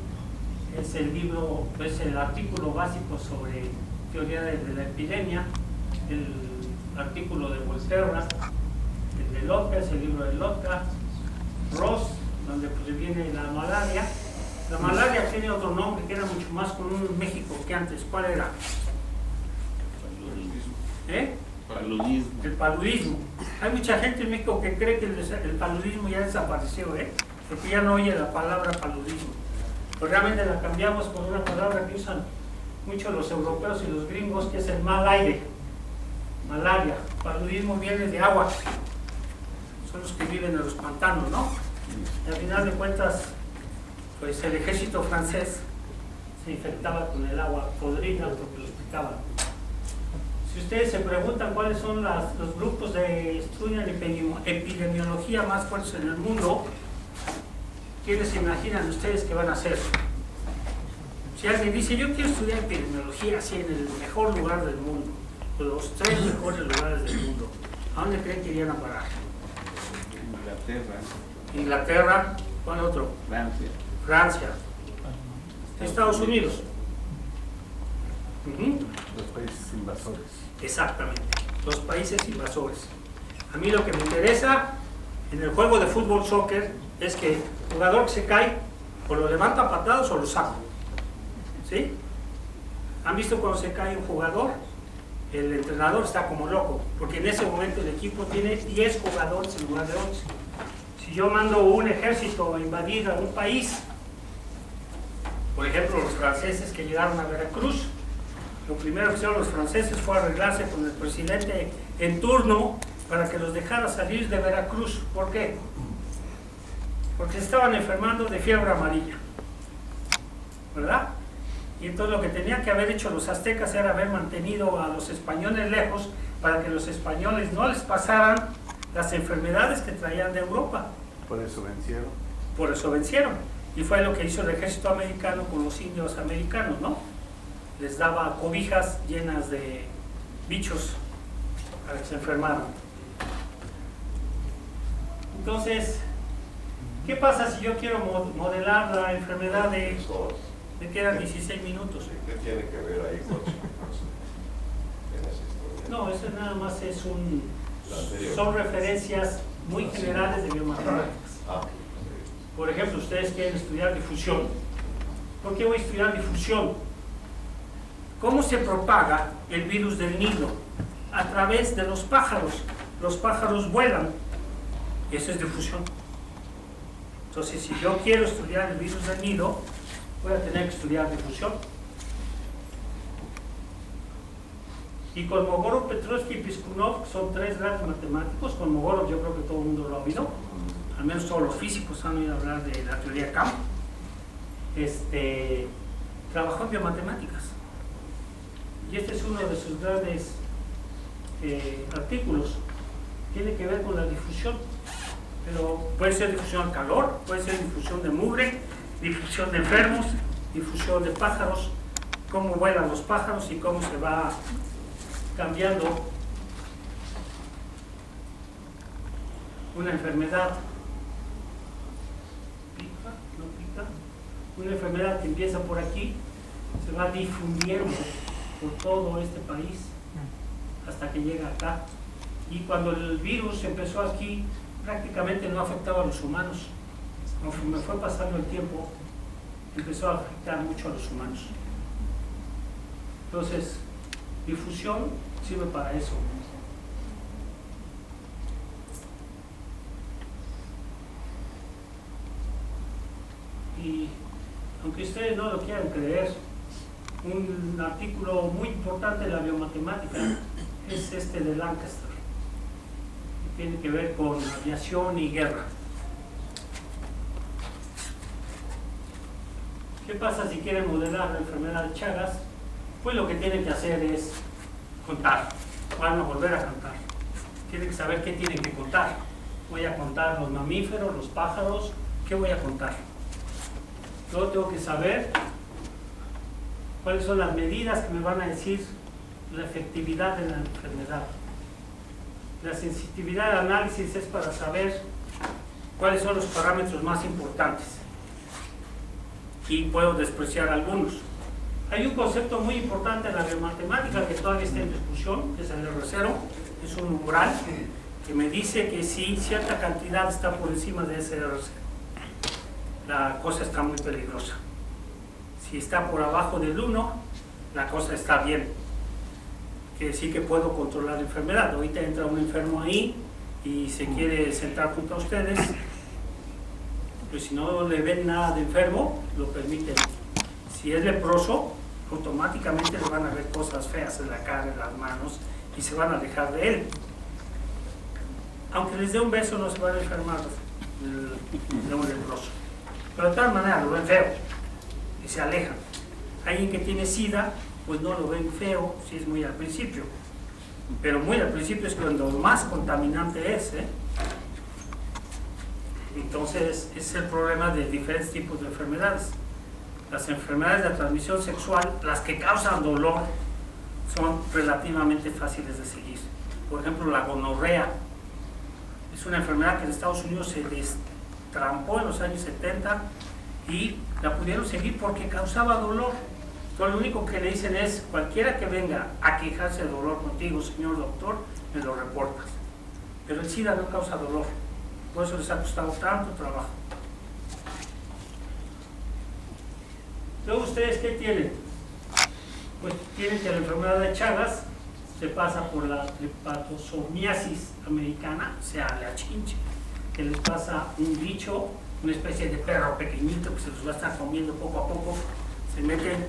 es el libro, es el artículo básico sobre teoría de la epidemia, el artículo de Volterra, el de Lotka, es el libro de Lotka. Ross, donde pues viene la malaria. La malaria tiene otro nombre que era mucho más común en México que antes. ¿Cuál era? Paludismo. El paludismo. Hay mucha gente en México que cree que el paludismo ya desapareció, porque ya no oye la palabra paludismo. Pero realmente la cambiamos por una palabra que usan mucho los europeos y los gringos, que es el mal aire. Malaria. Paludismo viene de agua. Son los que viven en los pantanos, ¿no? Y al final de cuentas, pues el ejército francés se infectaba con el agua podrida porque los picaban. Si ustedes se preguntan cuáles son los grupos de estudio en epidemiología más fuertes en el mundo, ¿quiénes se imaginan ustedes que van a hacer? Si alguien dice, yo quiero estudiar epidemiología así en el mejor lugar del mundo, los 3 mejores lugares del mundo, ¿a dónde creen que irían a parar? Inglaterra, ¿cuál otro? Francia. Estados Unidos. Los países invasores. Exactamente, los países invasores. A mí lo que me interesa en el juego de fútbol soccer es que el jugador que se cae o lo levanta a patadas o lo saca. ¿Sí? ¿Han visto cuando se cae un jugador? el entrenador está como loco, porque en ese momento el equipo tiene 10 jugadores en lugar de 11. Si yo mando un ejército a invadir a un país, por ejemplo los franceses que llegaron a Veracruz, lo primero que hicieron los franceses fue arreglarse con el presidente en turno para que los dejara salir de Veracruz. ¿Por qué? Porque se estaban enfermando de fiebre amarilla, ¿verdad? Y entonces lo que tenían que haber hecho los aztecas era haber mantenido a los españoles lejos para que los españoles no les pasaran las enfermedades que traían de Europa. Por eso vencieron. Por eso vencieron. Y fue lo que hizo el ejército americano con los indios americanos, ¿no? Les daba cobijas llenas de bichos para que se enfermaran. Entonces, ¿qué pasa si yo quiero modelar la enfermedad de... Me quedan 16 minutos. ¿Qué tiene que ver ahí con esa historia? No, eso nada más es un... La anterior. Son referencias muy generales de biomatemáticas. Ah, Por ejemplo, ustedes quieren estudiar difusión. ¿Por qué voy a estudiar difusión? ¿Cómo se propaga el virus del Nilo? A través de los pájaros. Los pájaros vuelan. Eso es difusión. Entonces, si yo quiero estudiar el virus del Nilo, voy a tener que estudiar difusión. Y Kolmogorov, Petrovsky y Piskunov son tres grandes matemáticos. Kolmogorov yo creo que todo el mundo lo ha oído. Al menos todos los físicos han oído hablar de la teoría Camp. Trabajó en biomatemáticas. Y este es uno de sus grandes artículos. Tiene que ver con la difusión. Pero puede ser difusión al calor, puede ser difusión de mugre, difusión de enfermos, difusión de pájaros, cómo vuelan los pájaros y cómo se va cambiando una enfermedad. ¿Pica? ¿No pica? Una enfermedad que empieza por aquí, se va difundiendo por todo este país hasta que llega acá. Y cuando el virus empezó aquí, prácticamente no afectaba a los humanos. Conforme fue pasando el tiempo, empezó a afectar mucho a los humanos. Entonces, difusión sirve para eso. Y aunque ustedes no lo quieran creer, un artículo muy importante de la biomatemática es este de Lancaster, que tiene que ver con aviación y guerra. ¿Qué pasa si quieren modelar la enfermedad de Chagas? Pues lo que tienen que hacer es contar. Van a volver a contar. Tienen que saber qué tienen que contar. Voy a contar los mamíferos, los pájaros. ¿Qué voy a contar? Luego tengo que saber cuáles son las medidas que me van a decir la efectividad de la enfermedad. La sensitividad de análisis es para saber cuáles son los parámetros más importantes. Y puedo despreciar algunos. Hay un concepto muy importante en la biomatemática que todavía está en discusión, que es el R0, es un umbral que me dice que si cierta cantidad está por encima de ese R0, la cosa está muy peligrosa. Si está por abajo del 1, la cosa está bien. Quiere decir que puedo controlar la enfermedad. Ahorita entra un enfermo ahí y se quiere sentar junto a ustedes, pues si no le ven nada de enfermo, lo permiten. Si es leproso, automáticamente le van a ver cosas feas en la cara, en las manos, y se van a alejar de él. Aunque les dé un beso, no se van a enfermar de un leproso. Pero de tal manera lo ven feo y se alejan. Alguien que tiene SIDA, pues no lo ven feo si es muy al principio. Pero muy al principio es cuando más contaminante es, ¿eh? Entonces, ese es el problema de diferentes tipos de enfermedades. Las enfermedades de transmisión sexual, las que causan dolor, son relativamente fáciles de seguir. Por ejemplo, la gonorrea es una enfermedad que en Estados Unidos se destrampó en los años 70 y la pudieron seguir porque causaba dolor. Entonces, lo único que le dicen es, cualquiera que venga a quejarse de dolor contigo, señor doctor, me lo reportas. Pero el SIDA no causa dolor. Por eso les ha costado tanto trabajo. Luego, ¿ustedes qué tienen? Pues tienen que la enfermedad de Chagas se pasa por la tripatosomiasis americana, o sea, la chinche, que les pasa un bicho, una especie de perro pequeñito que se los va a estar comiendo poco a poco, se meten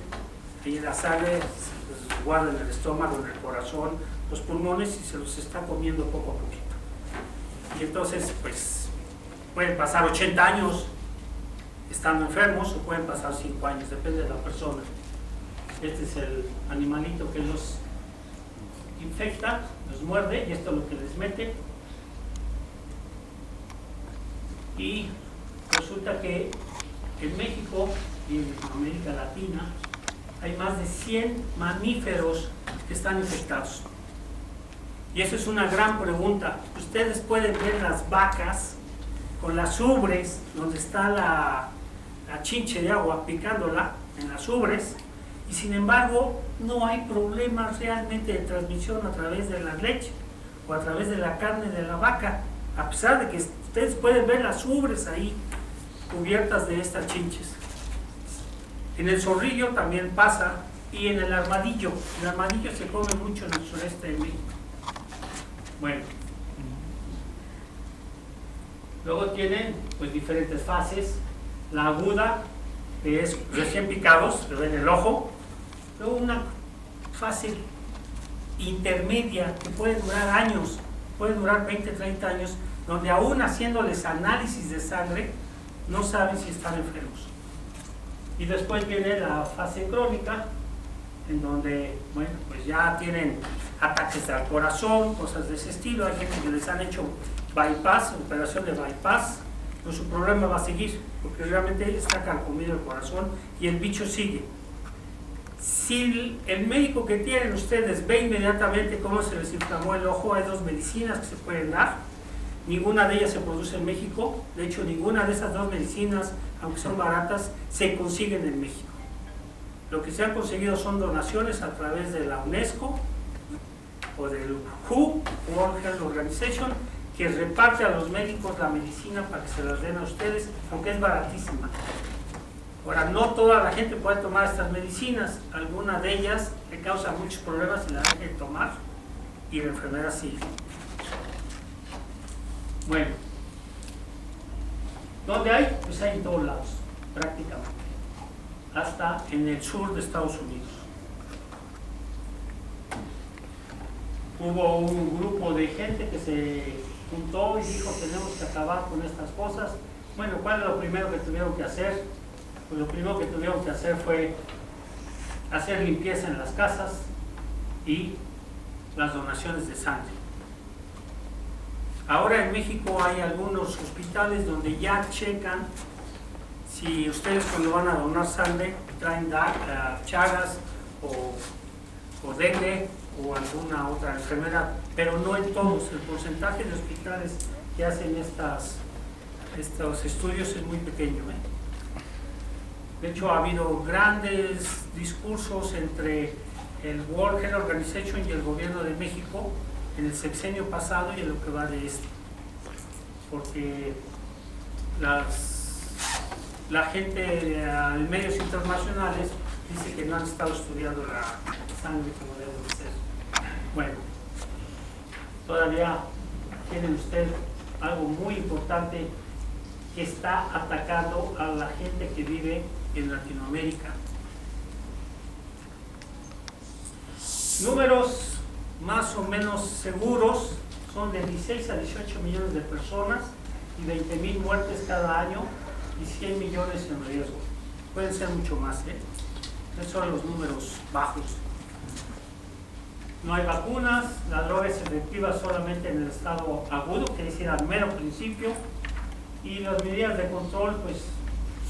ahí en la sangre, se los guarda en el estómago, en el corazón, los pulmones y se los está comiendo poco a poquito. Y entonces, pues, pueden pasar 80 años estando enfermos o pueden pasar 5 años, depende de la persona. Este es el animalito que los infecta, los muerde y esto es lo que les mete. Y resulta que en México y en América Latina hay más de 100 mamíferos que están infectados. Y eso es una gran pregunta. Ustedes pueden ver las vacas con las ubres, donde está la chinche de agua picándola en las ubres, y sin embargo no hay problemas realmente de transmisión a través de la leche o a través de la carne de la vaca, a pesar de que ustedes pueden ver las ubres ahí cubiertas de estas chinches. En el zorrillo también pasa, y en el armadillo. El armadillo se come mucho en el sureste de México. Bueno, luego tienen pues diferentes fases. La aguda, que es recién picados, se ve en el ojo. Luego una fase intermedia que puede durar años, puede durar 20, 30 años, donde aún haciéndoles análisis de sangre no saben si están enfermos. Y después viene la fase crónica, en donde, bueno, pues ya tienen ataques al corazón, cosas de ese estilo. Hay gente que les han hecho bypass, operación de bypass, pero su problema va a seguir, porque realmente está carcomido el corazón y el bicho sigue. Si el médico que tienen ustedes ve inmediatamente cómo se les inflamó el ojo, hay 2 medicinas que se pueden dar. Ninguna de ellas se produce en México. De hecho, ninguna de esas 2 medicinas, aunque son baratas, se consiguen en México. Lo que se han conseguido son donaciones a través de la UNESCO o del WHO, World Health Organization, que reparte a los médicos la medicina para que se las den a ustedes, aunque es baratísima. Ahora, no toda la gente puede tomar estas medicinas. Alguna de ellas le causa muchos problemas y la dejan de tomar y la enfermedad sigue. Bueno, ¿dónde hay? Pues hay en todos lados, prácticamente, hasta en el sur de Estados Unidos. Hubo un grupo de gente que se juntó y dijo: tenemos que acabar con estas cosas. Bueno, ¿cuál es lo primero que tuvieron que hacer? Pues lo primero que tuvieron que hacer fue hacer limpieza en las casas y las donaciones de sangre. Ahora en México hay algunos hospitales donde ya checan si ustedes cuando van a donar sangre traen chagas o dengue o alguna otra enfermedad, pero no en todos. El porcentaje de hospitales que hacen estos estudios es muy pequeño, De hecho, ha habido grandes discursos entre el World Health Organization y el gobierno de México en el sexenio pasado y en lo que va de este, porque la gente de medios internacionales dice que no han estado estudiando la sangre como debe de ser. Bueno, todavía tienen ustedes algo muy importante que está atacando a la gente que vive en Latinoamérica. Números más o menos seguros son de 16 a 18 millones de personas y 20,000 muertes cada año y 100 millones en riesgo. Pueden ser mucho más, Esos son los números bajos. No hay vacunas, la droga es efectiva solamente en el estado agudo, que es decir, al mero principio, y las medidas de control pues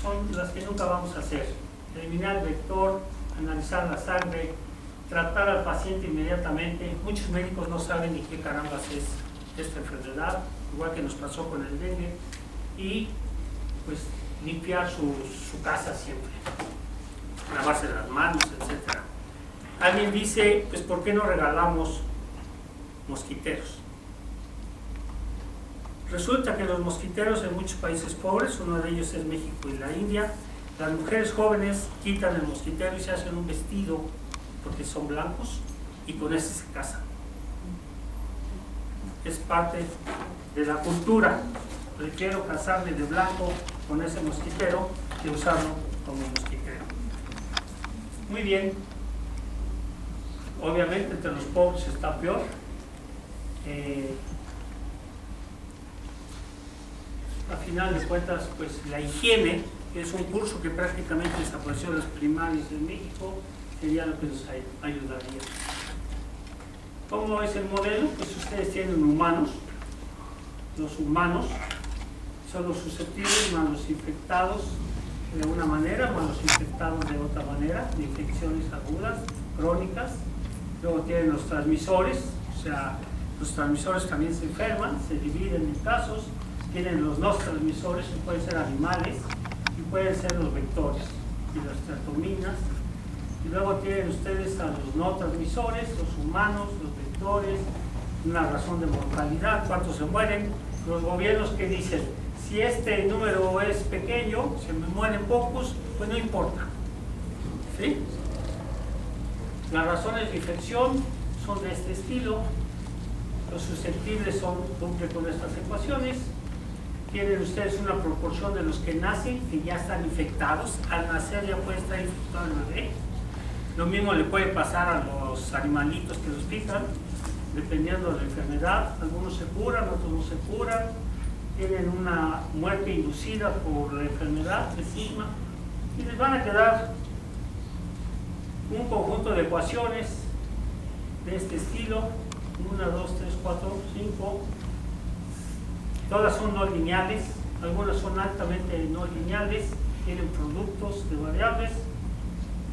son las que nunca vamos a hacer. Eliminar el vector, analizar la sangre, tratar al paciente inmediatamente. Muchos médicos no saben ni qué carambas es esta enfermedad, igual que nos pasó con el dengue, y pues limpiar su casa siempre, lavarse las manos, etc. Alguien dice, pues ¿por qué no regalamos mosquiteros? Resulta que los mosquiteros en muchos países pobres, uno de ellos es México y la India, las mujeres jóvenes quitan el mosquitero y se hacen un vestido porque son blancos y con ese se casan. es parte de la cultura. Prefiero casarme de blanco con ese mosquitero que usarlo como mosquitero. Muy bien. Obviamente entre los pobres está peor. A final de cuentas, pues la higiene, que es un curso que prácticamente desapareció en las primarias en México, sería lo que nos ayudaría. ¿Cómo es el modelo? Pues ustedes tienen humanos. Los humanos son los susceptibles más los infectados de una manera, más los infectados de otra manera, de infecciones agudas, crónicas. Luego tienen los transmisores, o sea, los transmisores también se enferman, se dividen en casos. Tienen los no transmisores, que pueden ser animales, y pueden ser los vectores y las triatominas. Y luego tienen ustedes a los no transmisores, los humanos, los vectores, una razón de mortalidad, cuántos se mueren. Los gobiernos que dicen, si este número es pequeño, se me mueren pocos, pues no importa. ¿Sí? Las razones de infección son de este estilo. Los susceptibles cumplen con estas ecuaciones. Tienen ustedes una proporción de los que nacen, que ya están infectados. Al nacer ya puede estar infectado el bebé. Lo mismo le puede pasar a los animalitos que los pican, dependiendo de la enfermedad. Algunos se curan, otros no se curan. Tienen una muerte inducida por la enfermedad de cisma. Y les van a quedar un conjunto de ecuaciones de este estilo. 1, 2, 3, 4, 5. Todas son no lineales. Algunas son altamente no lineales. Tienen productos de variables.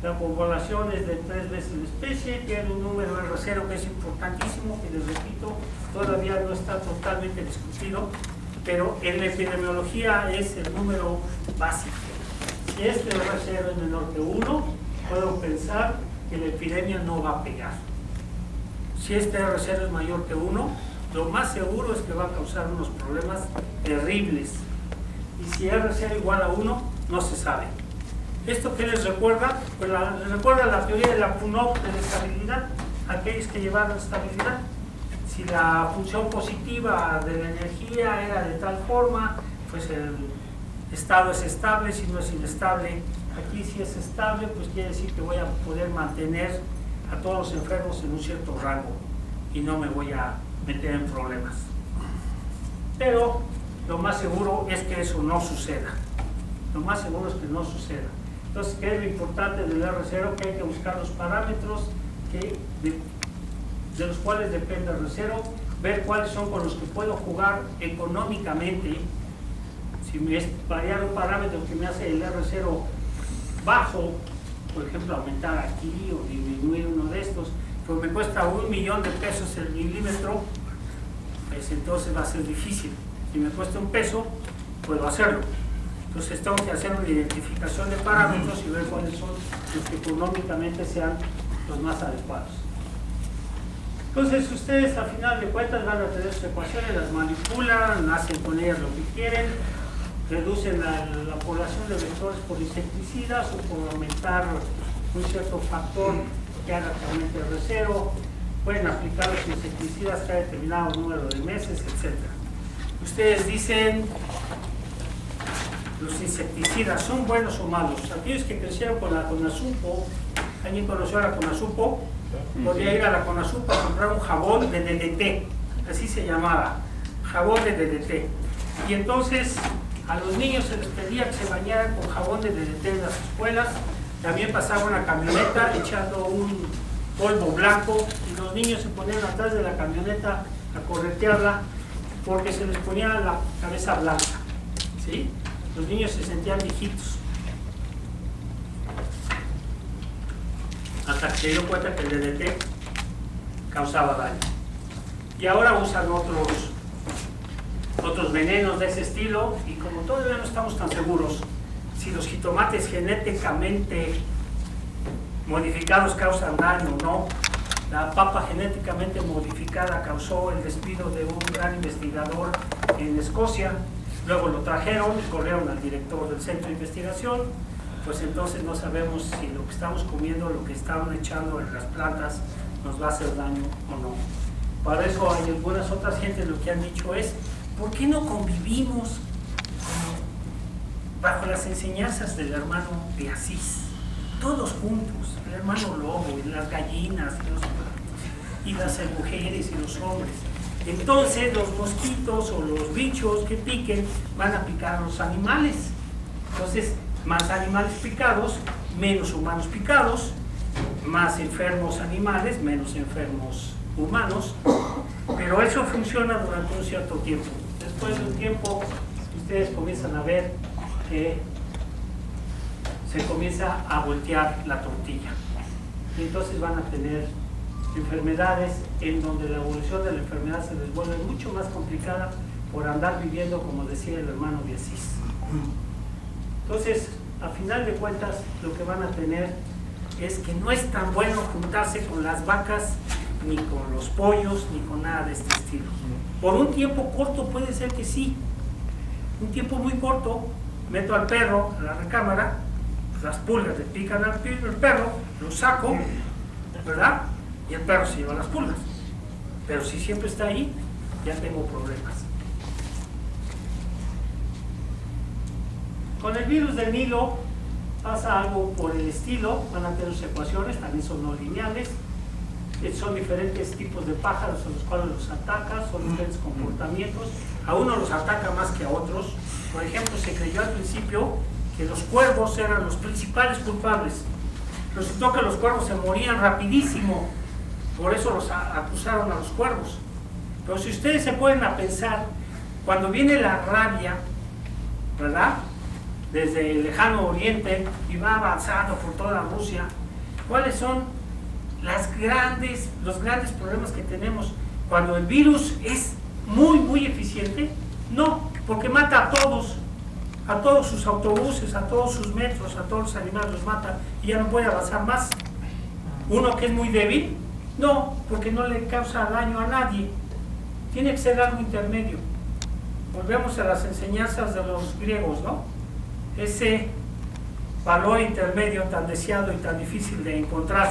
La población es de 3 veces la especie, tiene un número R0 que es importantísimo, que les repito, todavía no está totalmente discutido, pero en la epidemiología es el número básico. Si este R0 es menor que 1, puedo pensar que la epidemia no va a pegar. Si este R0 es mayor que 1, lo más seguro es que va a causar unos problemas terribles. Y si R0 igual a 1, no se sabe. ¿Esto qué les recuerda? Pues les recuerda la teoría de la Punov de la estabilidad, aquellos que llevaron estabilidad. Si la función positiva de la energía era de tal forma, pues el estado es estable, si no es inestable. Aquí si es estable, pues quiere decir que voy a poder mantener a todos los enfermos en un cierto rango y no me voy a meter en problemas. Pero lo más seguro es que eso no suceda. Lo más seguro es que no suceda. Entonces, ¿qué es lo importante del R0? Que hay que buscar los parámetros de los cuales depende el R0, ver cuáles son con los que puedo jugar económicamente. Si me es variar un parámetro que me hace el R0 bajo, por ejemplo, aumentar aquí o disminuir uno de estos, pues me cuesta $1.000.000 el milímetro, pues entonces va a ser difícil. Si me cuesta $1, puedo hacerlo. Entonces tengo que hacer una identificación de parámetros y ver cuáles son los que económicamente sean los más adecuados. Entonces ustedes a final de cuentas van a tener sus ecuaciones, las manipulan, hacen con ellas lo que quieren, reducen la población de vectores por insecticidas o por aumentar un cierto factor que haga que aumente el R0, pueden aplicar los insecticidas cada determinado número de meses, etc. Ustedes dicen, los insecticidas, ¿son buenos o malos? Aquellos que crecieron con la Conasupo, ¿alguien conoció a la Conasupo? Podía ir a la Conasupo a comprar un jabón de DDT, así se llamaba, jabón de DDT. Y entonces a los niños se les pedía que se bañaran con jabón de DDT en las escuelas. También pasaba una camioneta echando un polvo blanco y los niños se ponían atrás de la camioneta a corretearla porque se les ponía la cabeza blanca, ¿sí? Los niños se sentían viejitos. Hasta que se dio cuenta que el DDT causaba daño. Y ahora usan otros venenos de ese estilo, y como todavía no estamos tan seguros si los jitomates genéticamente modificados causan daño o no, la papa genéticamente modificada causó el despido de un gran investigador en Escocia. Luego lo trajeron y corrieron al director del centro de investigación. Pues entonces no sabemos si lo que estamos comiendo, lo que estamos echando en las plantas nos va a hacer daño o no. Para eso hay algunas otras gentes lo que han dicho es, ¿por qué no convivimos bajo las enseñanzas del hermano de Asís? Todos juntos, el hermano lobo, y las gallinas, y las mujeres y los hombres. Entonces los mosquitos o los bichos que piquen van a picar a los animales. Entonces, más animales picados, menos humanos picados, más enfermos animales, menos enfermos humanos, pero eso funciona durante un cierto tiempo. Después de un tiempo, ustedes comienzan a ver que se comienza a voltear la tortilla. Y entonces van a tener enfermedades en donde la evolución de la enfermedad se les vuelve mucho más complicada por andar viviendo, como decía el hermano de Asís. Entonces, a final de cuentas, lo que van a tener es que no es tan bueno juntarse con las vacas, ni con los pollos, ni con nada de este estilo. Por un tiempo corto puede ser que sí. Un tiempo muy corto, meto al perro a la recámara, pues las pulgas le pican al perro, lo saco, ¿verdad? Y el perro se lleva las pulgas. Pero si siempre está ahí, ya tengo problemas. Con el virus del Nilo pasa algo por el estilo, van a tener sus ecuaciones, también son no lineales, son diferentes tipos de pájaros a los cuales los ataca, son diferentes comportamientos, a unos los ataca más que a otros. Por ejemplo, se creyó al principio que los cuervos eran los principales culpables. Resultó que los cuervos se morían rapidísimo, por eso los acusaron a los cuervos. Pero si ustedes se ponen a pensar, cuando viene la rabia, ¿verdad?, desde el lejano oriente y va avanzando por toda Rusia, ¿cuáles son los grandes problemas que tenemos? Cuando el virus es muy eficiente, no, porque mata a todos sus autobuses, a todos sus metros, a todos los animales los mata y ya no puede avanzar más. Uno que es muy débil, no, porque no le causa daño a nadie, tiene que ser algo intermedio. Volvemos a las enseñanzas de los griegos, ¿no? Ese valor intermedio tan deseado y tan difícil de encontrar.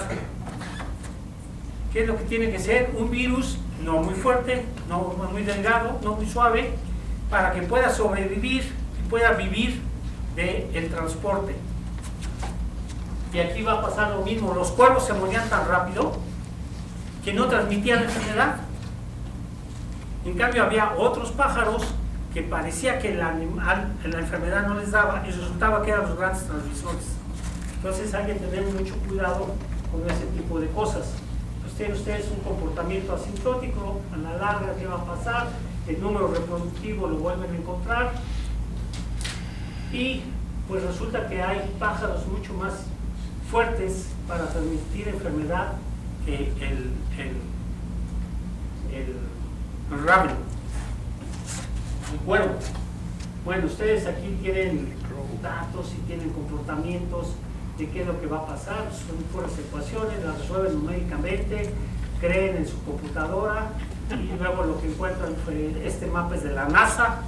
¿Qué es lo que tiene que ser? Un virus no muy fuerte, no muy delgado, no muy suave, para que pueda sobrevivir y pueda vivir del transporte. Y aquí va a pasar lo mismo. Los cuervos se morían tan rápido que no transmitían la enfermedad. En cambio había otros pájaros que parecía que la enfermedad no les daba y resultaba que eran los grandes transmisores. Entonces hay que tener mucho cuidado con ese tipo de cosas. Pues tienen ustedes un comportamiento asintótico, a la larga, ¿qué va a pasar? El número reproductivo lo vuelven a encontrar y pues resulta que hay pájaros mucho más fuertes para transmitir enfermedad que el rábido, el cuervo. Bueno, ustedes aquí tienen datos y tienen comportamientos de qué es lo que va a pasar, son puras ecuaciones, las resuelven numéricamente, creen en su computadora y luego lo que encuentran fue este mapa es de la NASA.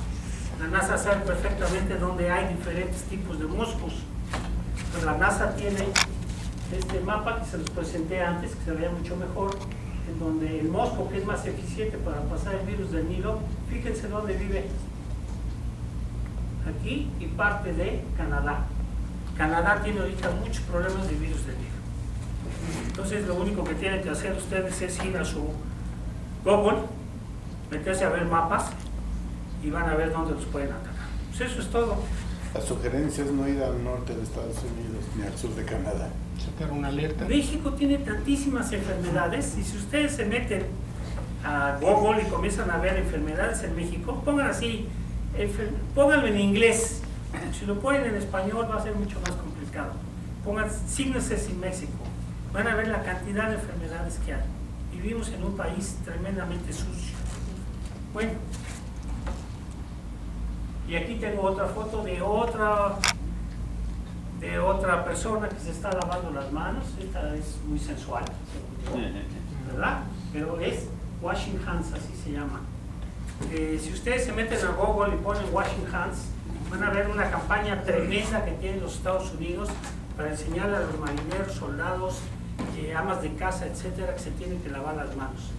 La NASA sabe perfectamente dónde hay diferentes tipos de moscos. Pues la NASA tiene este mapa que se los presenté antes, que se veía mucho mejor, en donde el mosco, que es más eficiente para pasar el virus del Nilo, fíjense dónde vive, aquí y parte de Canadá. Canadá tiene ahorita muchos problemas de virus del Nilo. Entonces lo único que tienen que hacer ustedes es ir a su Google, meterse a ver mapas y van a ver dónde los pueden atacar. Pues eso es todo. La sugerencia es no ir al norte de Estados Unidos ni al sur de Canadá. Sacar una alerta. México tiene tantísimas enfermedades y si ustedes se meten a Google y comienzan a ver enfermedades en México, pongan así, pónganlo en inglés. Si lo ponen en español va a ser mucho más complicado. Pongan Sicknesses in México. Van a ver la cantidad de enfermedades que hay. Vivimos en un país tremendamente sucio. Bueno, y aquí tengo otra foto de otra persona que se está lavando las manos. Esta es muy sensual, ¿verdad? Pero es washing hands, así se llama. Si ustedes se meten a Google y ponen washing hands, van a ver una campaña tremenda que tienen los Estados Unidos para enseñarle a los marineros, soldados, amas de casa, etcétera, que se tienen que lavar las manos.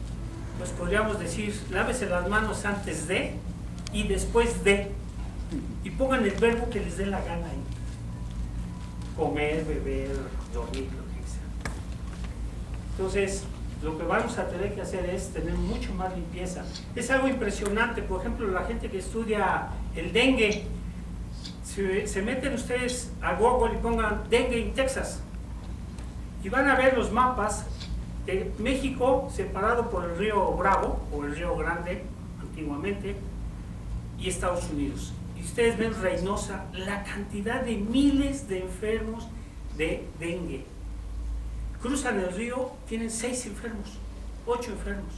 pues podríamos decir, lávese las manos antes de y después de, y pongan el verbo que les dé la gana ahí. Comer, beber, dormir, lo que sea. Entonces, lo que vamos a tener que hacer es tener mucho más limpieza. Es algo impresionante. Por ejemplo, la gente que estudia el dengue, se meten ustedes a Google y pongan dengue en Texas y van a ver los mapas de México separado por el río Bravo o el río Grande antiguamente y Estados Unidos. Y ustedes ven Reynosa, la cantidad de miles de enfermos de dengue. Cruzan el río, tienen 6 enfermos, 8 enfermos.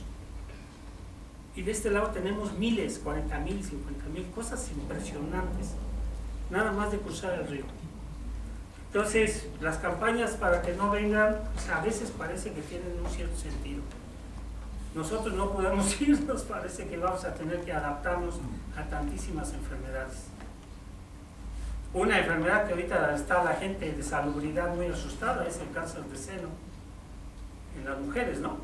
Y de este lado tenemos miles, 40,000, 50,000, cosas impresionantes, nada más de cruzar el río. Entonces, las campañas para que no vengan, pues a veces parece que tienen un cierto sentido. Nosotros no podemos ir, nos parece que vamos a tener que adaptarnos a tantísimas enfermedades. Una enfermedad que ahorita está la gente de salubridad muy asustada es el cáncer de seno en las mujeres, ¿no?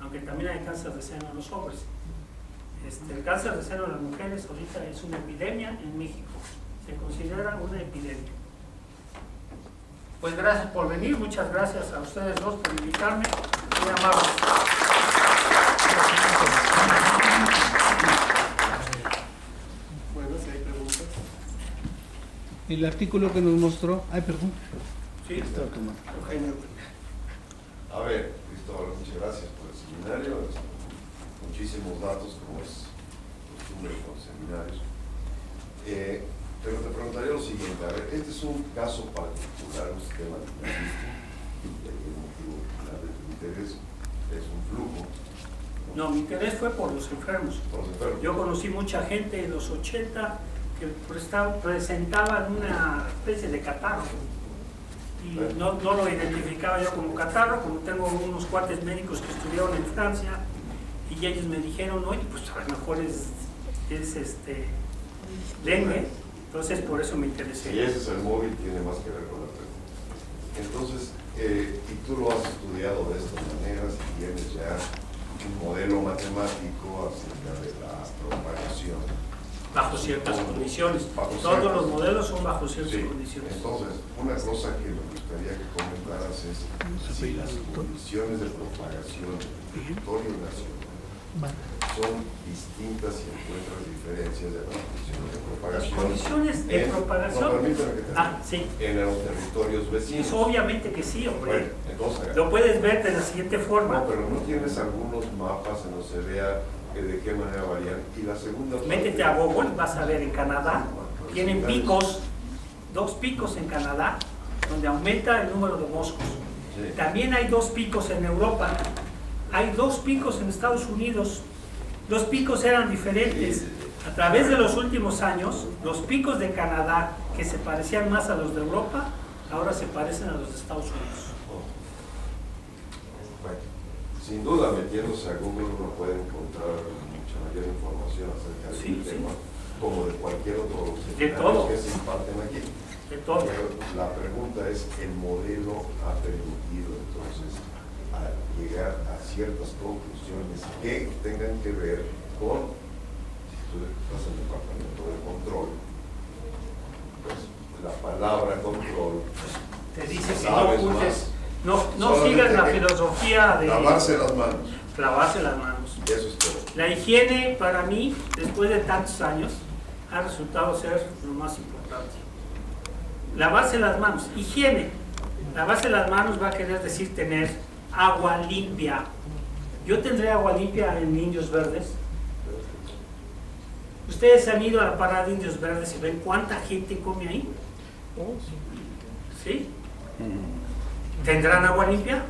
Aunque también hay cáncer de seno en los hombres. El cáncer de seno en las mujeres ahorita es una epidemia en México, se considera una epidemia. Pues gracias por venir, muchas gracias a ustedes dos por invitarme, muy amables. Bueno, si hay preguntas. El artículo que nos mostró, perdón. Sí, Eugenio. A ver, Cristóbal, muchas gracias por el seminario. Muchísimos datos, como es costumbre con los seminarios. Pero te preguntaría lo siguiente, a ver, este es un caso particular, un sistema lingüístico, y el motivo de tu interés es un flujo. no, mi interés fue por los enfermos. Por los enfermos. Yo conocí mucha gente en los 80 que presentaban una especie de catarro y no lo identificaba yo como catarro, como tengo unos cuates médicos que estudiaron en Francia y ellos me dijeron, oye, pues a lo mejor es dengue, entonces por eso me interesé. Y ese es el móvil, tiene más que ver con la pregunta. Entonces, y tú lo has estudiado de estas maneras y tienes ya un modelo matemático acerca de la propagación. Bajo ciertas condiciones. Bajo Todos ciertas. los modelos son bajo ciertas Sí, condiciones. entonces, una cosa que me gustaría que comentaras es si las condiciones de propagación del territorio nacional son distintas y encuentras diferencias de las condiciones de propagación. Las condiciones de propagación. No, permíteme que te Sí. en los territorios vecinos. Pues obviamente que sí, hombre. Bueno, entonces, Lo puedes ver de la siguiente forma. no, pero no tienes algunos mapas en los que se vea de qué manera varían. Y la segunda parte, Métete a Google, vas a ver en Canadá, tienen picos, 2 picos en Canadá, donde aumenta el número de moscos. Sí. También hay 2 picos en Europa, hay 2 picos en Estados Unidos. Los picos eran diferentes. A través de los últimos años, los picos de Canadá, que se parecían más a los de Europa, ahora se parecen a los de Estados Unidos. Bueno, sin duda, metiéndose a Google uno puede encontrar mucha mayor información acerca del tema, como de cualquier otro seminario que se imparten aquí. De todo. Pero la pregunta es, ¿el modelo ha permitido entonces a llegar a ciertas conclusiones que tengan que ver con, si tú estás en el departamento de control, pues la palabra control, Te dice que sabes no uses, no Solamente sigas la que filosofía de lavarse las manos, lavarse las manos. y eso es todo. La higiene para mí, después de tantos años, ha resultado ser lo más importante. Lavarse las manos, higiene. Lavarse las manos va a querer decir tener agua limpia. Yo tendré agua limpia en Indios Verdes. Ustedes han ido a la parada de Indios Verdes y ven cuánta gente come ahí. ¿Sí? ¿Tendrán agua limpia?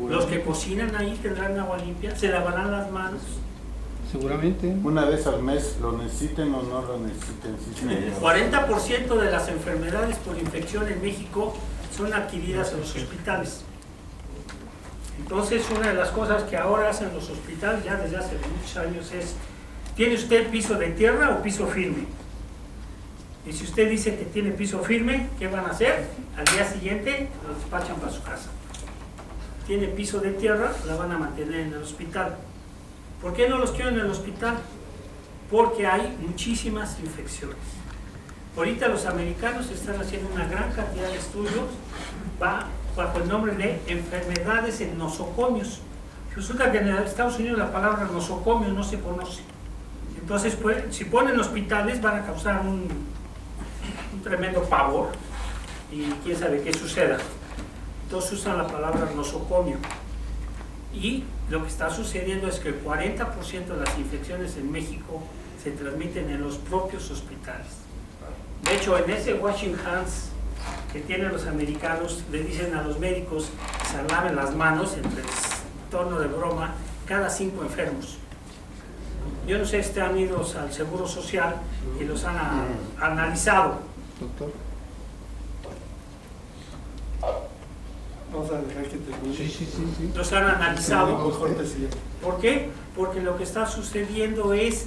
Los que cocinan ahí tendrán agua limpia, se lavarán las manos. Seguramente. Una vez al mes, ¿lo necesiten o no lo necesiten? Sí, El 40% de las enfermedades por infección en México son adquiridas en los hospitales. Entonces, una de las cosas que ahora hacen los hospitales, ya desde hace muchos años, es: ¿tiene usted piso de tierra o piso firme? Y si usted dice que tiene piso firme, ¿qué van a hacer? Al día siguiente lo despachan para su casa. Tiene piso de tierra, la van a mantener en el hospital. ¿Por qué no los quiero en el hospital? Porque hay muchísimas infecciones. Ahorita los americanos están haciendo una gran cantidad de estudios bajo el nombre de enfermedades en nosocomios. Resulta que en Estados Unidos la palabra nosocomio no se conoce. Entonces, pues, si ponen hospitales van a causar un tremendo pavor y quién sabe qué suceda. Entonces usan la palabra nosocomio. Y lo que está sucediendo es que el 40% de las infecciones en México se transmiten en los propios hospitales. De hecho, en ese washing hands que tienen los americanos, le dicen a los médicos que se laven las manos, entre tono de broma, cada 5 enfermos. Yo no sé si han ido al Seguro Social y los han analizado. Doctor. Vamos a dejar que termine. Sí. Los han analizado. Mejor presidente. ¿Por qué? Porque lo que está sucediendo es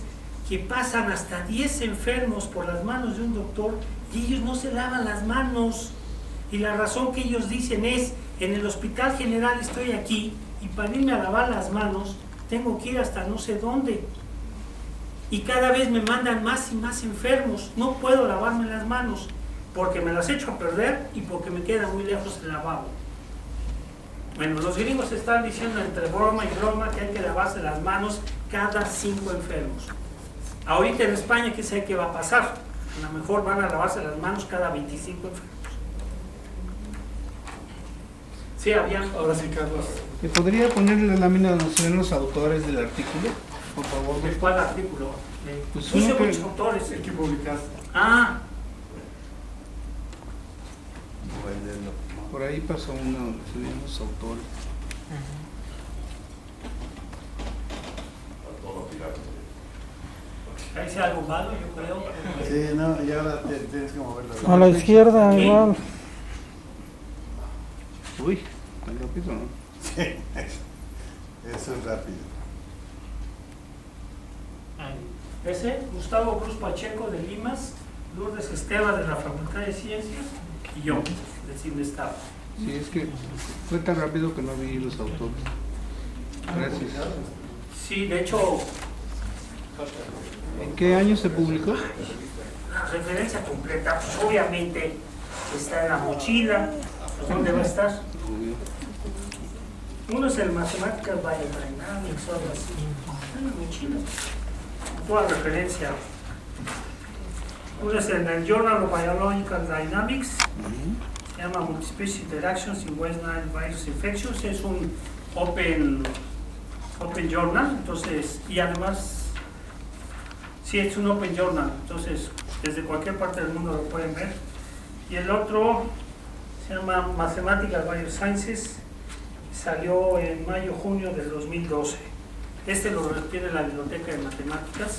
que pasan hasta 10 enfermos por las manos de un doctor y ellos no se lavan las manos. Y la razón que ellos dicen es, en el Hospital General estoy aquí y para irme a lavar las manos tengo que ir hasta no sé dónde. Y cada vez me mandan más y más enfermos. No puedo lavarme las manos porque me las echo a perder y porque me queda muy lejos el lavabo. Bueno, los gringos están diciendo entre broma y broma que hay que lavarse las manos cada 5 enfermos. Ahorita en España, ¿qué sé qué va a pasar? A lo mejor van a lavarse las manos cada 25 enfermos. Sí, había. Ahora sí, Carlos. ¿Me podría ponerle la lámina donde se ven los autores del artículo? Por favor. ¿De cuál artículo? Pues Puse uno que- muchos autores. El que publicaste. Ah, Por ahí pasó uno donde se ven los autores. ahí hice algo malo, yo creo. Sí, no, y ahora tienes que moverlo. A la izquierda, Sí. igual. Uy, tan rápido, ¿no? Sí, eso es rápido. Ese, Gustavo Cruz Pacheco de Limas, Lourdes Esteva de la Facultad de Ciencias y yo, de CIMESTAB. Sí, es que fue tan rápido que no vi los autores. Gracias. Sí, de hecho, ¿En qué año se publicó? la referencia completa, pues obviamente está en la mochila. ¿Dónde va a estar? Uno es el Mathematical Biodynamics o algo así. Está en la mochila. Toda referencia. Uno es en el Journal of Biological Dynamics. Se llama Multispecies Interactions in West Nile Virus Infections. Es un open journal. Entonces, y además, sí, es un open journal. Entonces, desde cualquier parte del mundo lo pueden ver. Y el otro se llama Mathematical Biosciences. Salió en mayo-junio del 2012. Este lo tiene la Biblioteca de Matemáticas.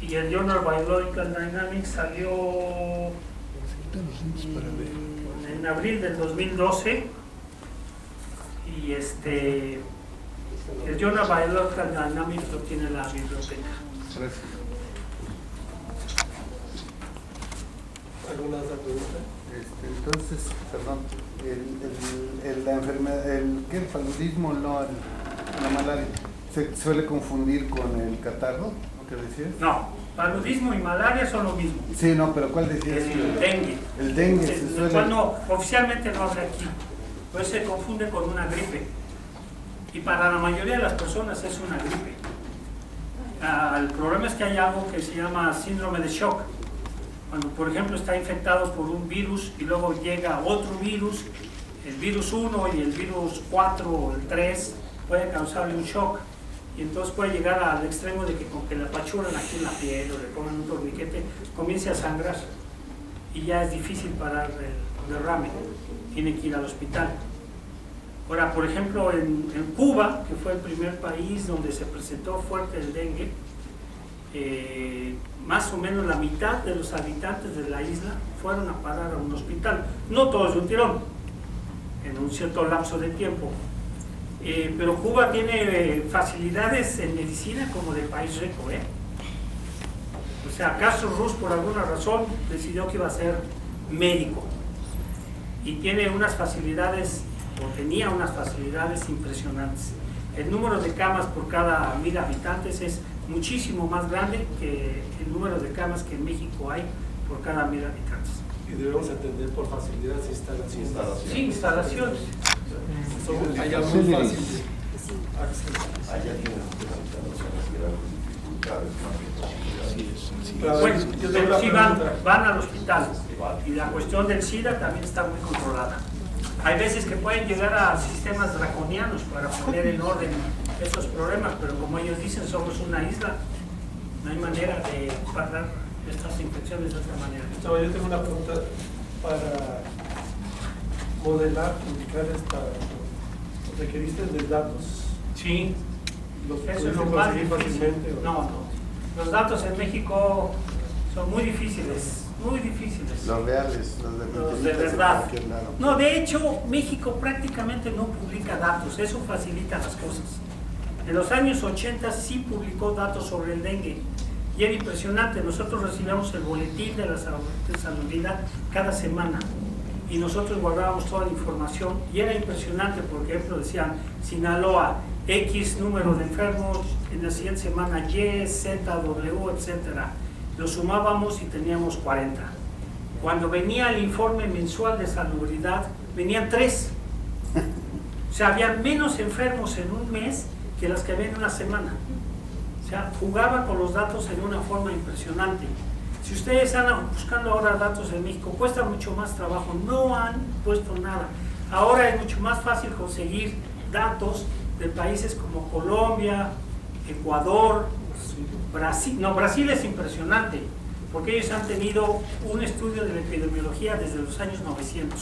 Y el Journal Biological Dynamics salió en abril del 2012. Y el Journal Biological Dynamics lo tiene la biblioteca. Gracias. ¿Alguna otra pregunta? Entonces, perdón, la enfermedad, ¿qué? El paludismo, no, la malaria, ¿se suele confundir con el catarro? ¿Lo que decías? No, paludismo y malaria son lo mismo. Sí, no, pero ¿cuál decías? El dengue. El dengue se El suele... cual no, oficialmente no habla aquí, pues se confunde con una gripe. Y para la mayoría de las personas es una gripe. El problema es que hay algo que se llama síndrome de shock. Cuando, por ejemplo, está infectado por un virus y luego llega otro virus, el virus 1 y el virus 4 o el 3, puede causarle un shock. Y entonces puede llegar al extremo de que con que le apachuran aquí en la piel o le pongan un torniquete, comience a sangrar. Y ya es difícil parar el derrame. Tiene que ir al hospital. Ahora, por ejemplo, en Cuba, que fue el primer país donde se presentó fuerte el dengue, más o menos la mitad de los habitantes de la isla fueron a parar a un hospital. No todos de un tirón, en un cierto lapso de tiempo. Pero Cuba tiene facilidades en medicina como de país rico. O sea, Castro Ruz, por alguna razón, decidió que iba a ser médico. Y tiene unas facilidades, o tenía unas facilidades impresionantes. el número de camas por cada 1000 habitantes es muchísimo más grande que el número de camas que en México hay por cada 1000 habitantes. Y debemos atender por facilidades de instalación. Sí, instalaciones. Allá muy fácil acceder. Allá tienen ustedes instalaciones de grandes dificultades, más que posibilidades. Bueno, Yo tengo pero una sí pregunta. van al hospital. Y la cuestión del SIDA también está muy controlada. Hay veces que pueden llegar a sistemas draconianos para poner en orden esos problemas, pero como ellos dicen, somos una isla. No hay manera de parar estas infecciones de otra manera. Gustavo, yo tengo una pregunta para modelar, indicar requeriste de datos. Sí, ¿Los eso es pudiste lo más conseguir difícil. fácilmente? ¿O? No. Los datos en México son muy difíciles, muy difíciles. Los reales, Los de verdad. cualquier lado. No, de hecho, México prácticamente no publica datos, eso facilita las cosas. En los años 80 sí publicó datos sobre el dengue y era impresionante. Nosotros recibíamos el boletín de la salubridad cada semana y nosotros guardábamos toda la información y era impresionante. Por ejemplo, decían Sinaloa, X número de enfermos, en la siguiente semana Y, Z, W, etcétera. Lo sumábamos y teníamos 40. Cuando venía el informe mensual de salubridad, venían 3. O sea, había menos enfermos en un mes que las que había en una semana. O sea, jugaba con los datos en una forma impresionante. Si ustedes andan buscando ahora datos de México, cuesta mucho más trabajo, no han puesto nada. Ahora es mucho más fácil conseguir datos de países como Colombia, Ecuador, Brasil. No, Brasil es impresionante, porque ellos han tenido un estudio de la epidemiología desde los años 900.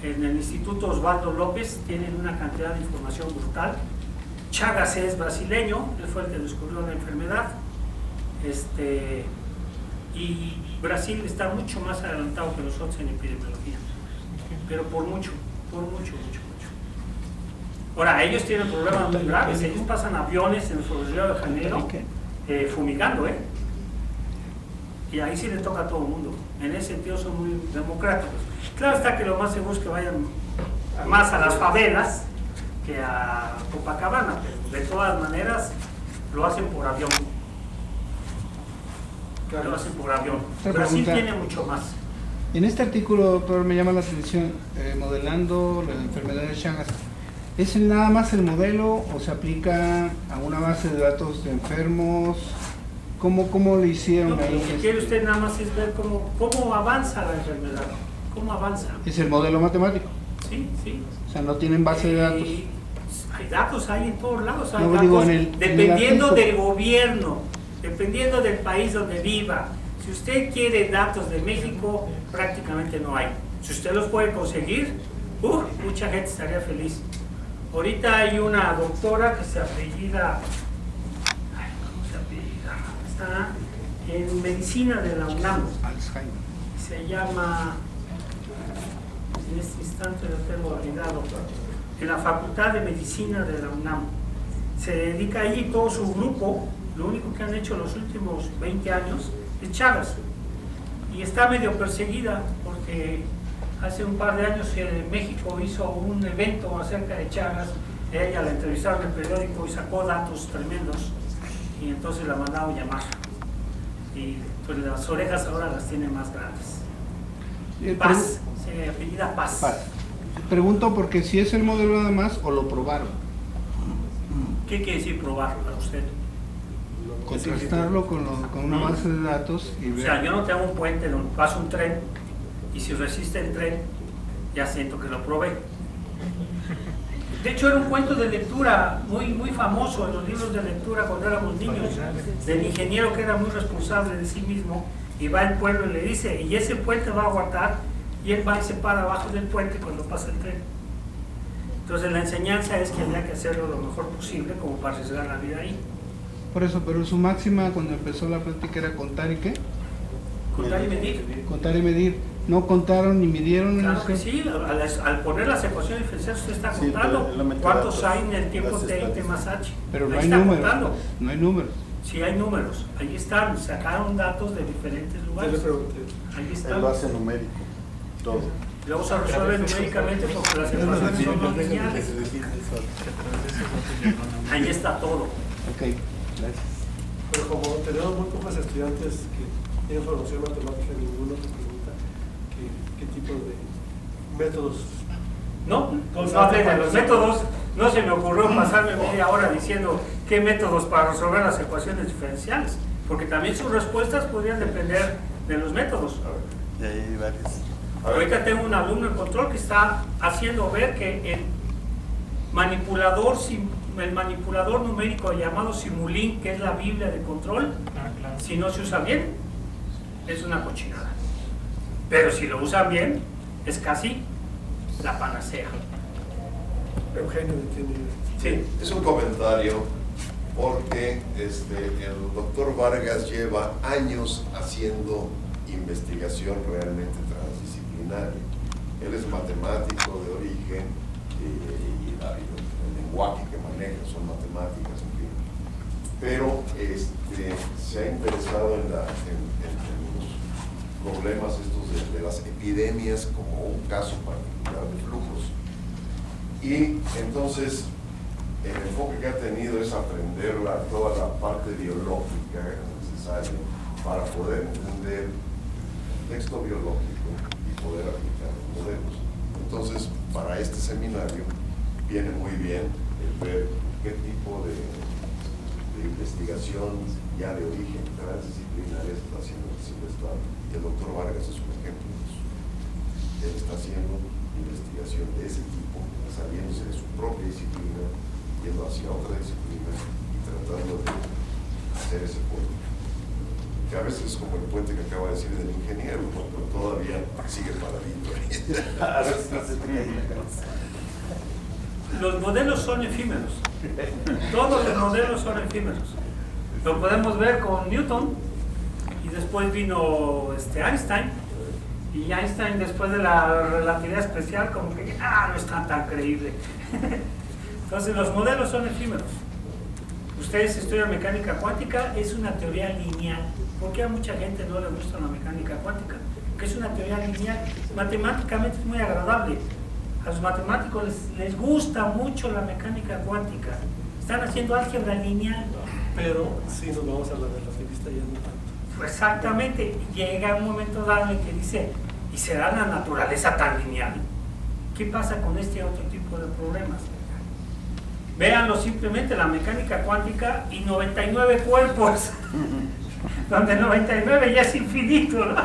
En el Instituto Osvaldo López tienen una cantidad de información brutal. Chagas es brasileño, él fue el que descubrió la enfermedad. Y Brasil está mucho más adelantado que nosotros en epidemiología, pero por mucho. Ahora, ellos tienen problemas muy graves, ellos pasan aviones en el Río de Janeiro fumigando, y ahí sí le toca a todo el mundo. En ese sentido son muy democráticos. Claro está que lo más seguro es que vayan más a las favelas que a Copacabana, pero de todas maneras lo hacen por avión. Lo hacen por avión. Otra Brasil pregunta. tiene mucho más. En este artículo, doctor, me llama la atención, modelando la enfermedad de Chagas. ¿Es nada más el modelo o se aplica a una base de datos de enfermos? ¿Cómo lo hicieron No, ahí? lo que quiere usted nada más es ver cómo avanza la enfermedad, cómo avanza. Es el modelo matemático. Sí. O sea, no tienen base de datos. Hay datos, hay en todos lados. Hay No, datos, digo, en el dependiendo artículo. del gobierno, dependiendo del país donde viva. Si usted quiere datos de México, prácticamente no hay. Si usted los puede conseguir, mucha gente estaría feliz. Ahorita hay una doctora que se apellida, ¿cómo se apellida? Está en medicina de la UNAM. Alzheimer. Se llama, en este instante lo tengo olvidado, en la Facultad de Medicina de la UNAM. Se dedica allí todo su grupo, lo único que han hecho en los últimos 20 años es Chagas. Y está medio perseguida porque hace un par de años México hizo un evento acerca de Chagas. Ella la entrevistaron en el periódico y sacó datos tremendos y entonces la mandaron llamar. Y pues las orejas ahora las tiene más grandes. Paz, se apellida Paz. Pregunto porque si es el modelo nada más o lo probaron. ¿Qué quiere decir probarlo para usted? Contrastarlo con una base de datos y O ver. sea, yo no tengo un puente donde pasa un tren y si resiste el tren, ya siento que lo probé. De hecho, era un cuento de lectura muy famoso en los libros de lectura cuando éramos niños, del ingeniero que era muy responsable de sí mismo y va al pueblo y le dice, y ese puente va a aguantar, y él va y se para abajo del puente cuando pasa el tren. Entonces la enseñanza es que había que hacerlo lo mejor posible como para arriesgar la vida ahí. Por eso, pero su máxima cuando empezó la plática era contar y qué? Contar y medir. Contar y medir. ¿No contaron ni midieron? Claro eso? que sí, al poner las ecuaciones diferenciales usted está Sí, contando pero él lo cuántos mete hay en el tiempo las T y T estadísticas. más H. Pero no Ahí hay está números. contando. No hay números. Sí hay números, ahí están, sacaron datos de diferentes Yo le lugares. pregunté. Ahí Él están. lo hace numérico, todo. Luego se resuelve numéricamente porque las ecuaciones son no lineales. Ahí está todo. Ok, gracias. Pero como tenemos muy pocos estudiantes que tienen formación matemática, ninguno te pregunta qué tipo de métodos. No hablé de los métodos. No se me ocurrió pasarme media hora diciendo qué métodos para resolver las ecuaciones diferenciales, porque también sus respuestas podrían depender de los métodos. Y hay varios. Ahorita tengo un alumno en control que está haciendo ver que el manipulador numérico llamado Simulink, que es la Biblia de control, si no se usa bien, es una cochinada. Pero si lo usan bien, es casi la panacea. Eugenio tiene. Sí. Es un comentario porque el doctor Vargas lleva años haciendo investigación realmente transdisciplinaria. Él es matemático de origen y el lenguaje que maneja son matemáticas, en fin. Pero se ha interesado en los problemas estos de las epidemias como un caso particular de flujos. Y entonces el enfoque que ha tenido es aprender toda la parte biológica necesaria para poder entender el texto biológico y poder aplicar los modelos. Entonces, para este seminario viene muy bien el ver qué tipo de investigación ya de origen transdisciplinaria se está haciendo en Silvestre, y el doctor Vargas es un ejemplo de eso. Él está haciendo investigación de ese tipo, saliéndose de su propia disciplina, yendo hacia otra disciplina y tratando de hacer ese puente. Que a veces es como el puente que acaba de decir del ingeniero, ¿no? Pero todavía sigue paradito ahí. A ver si no se te cae la cabeza. Los modelos son efímeros. Todos los modelos son efímeros. Lo podemos ver con Newton, y después vino Einstein, y Einstein después de la relatividad especial como que no es tan creíble. Entonces los modelos son efímeros. Ustedes estudian mecánica cuántica, es una teoría lineal. ¿Por qué a mucha gente no le gusta la mecánica cuántica? Porque es una teoría lineal. Matemáticamente es muy agradable. A los matemáticos les gusta mucho la mecánica cuántica. Están haciendo álgebra lineal. Pero si nos vamos a la relativista ya no tanto. Pues exactamente, llega un momento dado en que dice, ¿y será la naturaleza tan lineal? ¿Qué pasa con este otro tipo de problemas? Véanlo simplemente, la mecánica cuántica y 99 cuerpos, donde 99 ya es infinito, ¿no?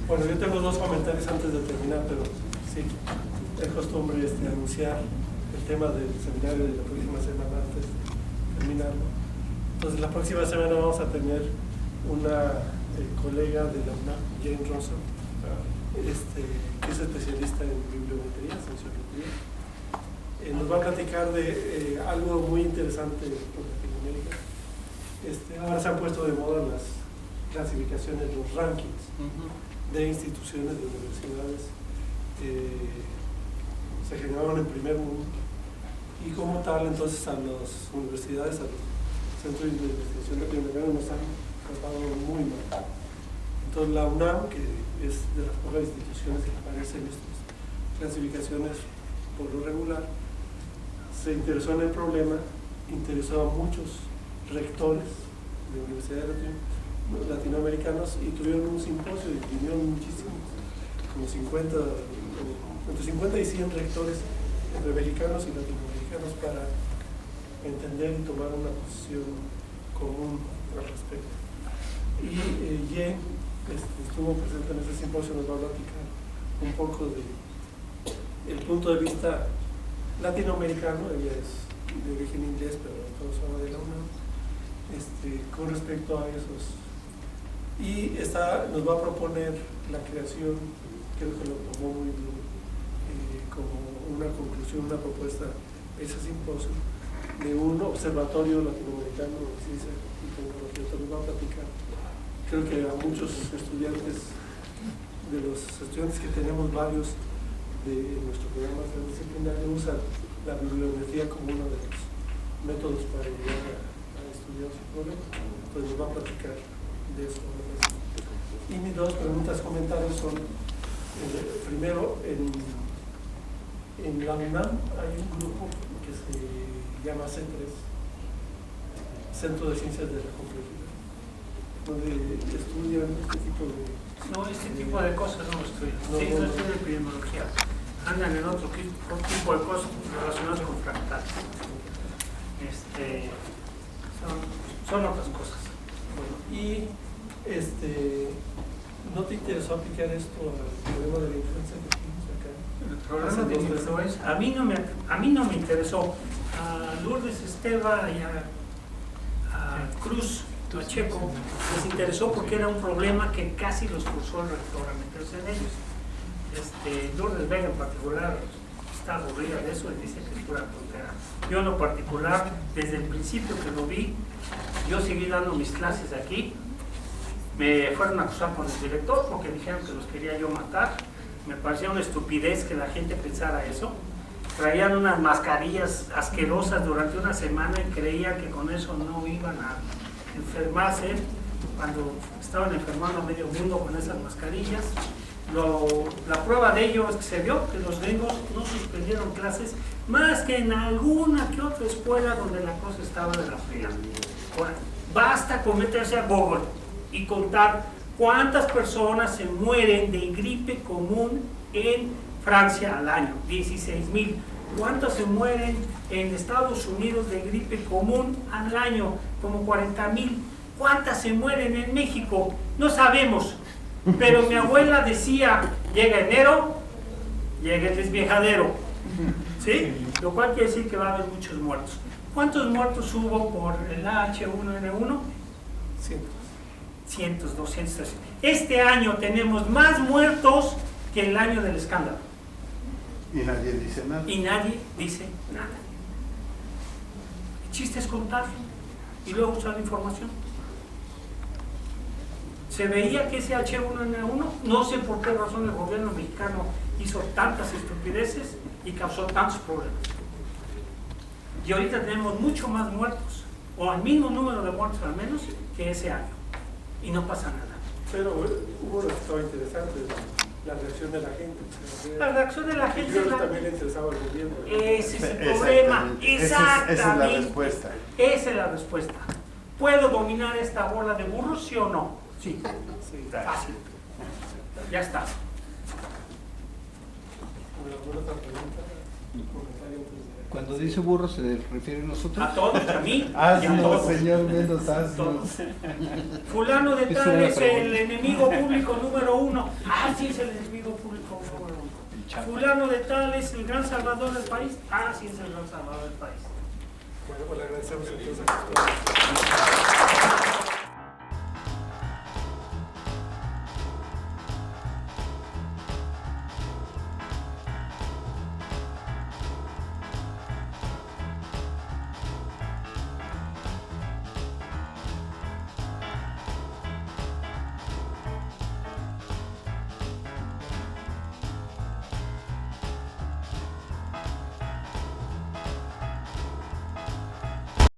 Bueno, yo tengo dos comentarios antes de terminar, pero sí, es costumbre anunciar el tema del seminario de la próxima semana antes de terminarlo. Entonces, la próxima semana vamos a tener una colega de la UNAM, Jane Russell, que es especialista en bibliometría, sensometría. Nos va a platicar de algo muy interesante por Latinoamérica. Ahora se han puesto de moda las clasificaciones, los rankings de instituciones, de universidades. Se generaron en primer mundo, y como tal, entonces, a las universidades, a los centros de investigación latinoamericanos nos han tratado muy mal. Entonces, la UNAM, que es de las pocas instituciones que aparecen en estas clasificaciones por lo regular, se interesó en el problema, interesó a muchos rectores de universidades latinoamericanos, y tuvieron un simposio y vinieron muchísimos, como 50, entre 50 y 100 rectores entre mexicanos y latinoamericanos para entender y tomar una posición común al respecto. Y Jen estuvo presente en ese simposio, nos va a platicar un poco de el punto de vista latinoamericano. Ella es de origen inglés, pero profesora de la UNAM, con respecto a esos. Y nos va a proponer la creación, creo que lo tomó muy bien, como una conclusión, una propuesta de ese simposio, de un observatorio latinoamericano de ciencia y tecnología. Entonces nos va a platicar. Creo que a muchos estudiantes, de los estudiantes que tenemos varios de nuestro programa transdisciplinario, usan la bibliometría como uno de los métodos para llegar a estudiar su problema. Entonces nos va a platicar de eso. Y mis dos preguntas, comentarios son Primero, en la UNAM hay un grupo que se llama CENTRES, Centro de Ciencias de la Complejidad, donde estudian este tipo de... No, este tipo de cosas no estudian. No, Sí, no, no no. estudian epidemiología. Andan en otro tipo de cosas relacionadas con fractales. Son otras cosas. Bueno, y ¿no te interesó aplicar esto al problema de la influenza que tuvimos acá? El problema de la influenza, a mí no me interesó. A Lourdes Esteva y a Cruz Pacheco les interesó porque era un problema que casi los forzó el rector a meterse en ellos. Lourdes Vega en particular está aburrida de eso y dice que es pura tontera. Yo en lo particular, desde el principio que lo vi, yo seguí dando mis clases aquí. Me fueron a acusar con el director porque dijeron que los quería yo matar. Me parecía una estupidez que la gente pensara eso. Traían unas mascarillas asquerosas durante una semana y creían que con eso no iban a enfermarse cuando estaban enfermando a medio mundo con esas mascarillas. La prueba de ello es que se vio que los gringos no suspendieron clases más que en alguna que otra escuela donde la cosa estaba de la fría. Ahora, basta con meterse a Google y contar cuántas personas se mueren de gripe común en Francia al año, 16,000. ¿Cuántos se mueren en Estados Unidos de gripe común al año? Como 40,000. ¿Cuántas se mueren en México? No sabemos. Pero mi abuela decía, llega enero, llega el desviejadero. ¿Sí? Lo cual quiere decir que va a haber muchos muertos. ¿Cuántos muertos hubo por el H1N1? Cientos, 200, 300. Este año tenemos más muertos que el año del escándalo. Y nadie dice nada. Y nadie dice nada. El chiste es contar y luego usar la información. Se veía que ese H1N1, no sé por qué razón el gobierno mexicano hizo tantas estupideces y causó tantos problemas. Y ahorita tenemos mucho más muertos, o al mismo número de muertos al menos, que ese año. Y no pasa nada. Pero hubo un resultado interesante, la reacción de la gente. La reacción de la gente... Yo también le interesaba al gobierno. Ese es el problema. Exactamente. Esa es la respuesta. Esa es la respuesta. ¿Puedo dominar esta bola de burros, sí o no? Sí. Sí. Fácil. Ya está. ¿Alguna otra pregunta? ¿Comentario antes de...? Cuando dice burro, ¿se refiere a nosotros? A todos, a mí y a Haznos, todos. Señor, menos Todos. haznos. Fulano de Esa tal era la es el pregunta. enemigo público número 1. Ah, sí es el enemigo público número 1. Fulano de tal es el gran salvador del país. Ah, sí es el gran salvador del país. Bueno, pues le agradecemos entonces.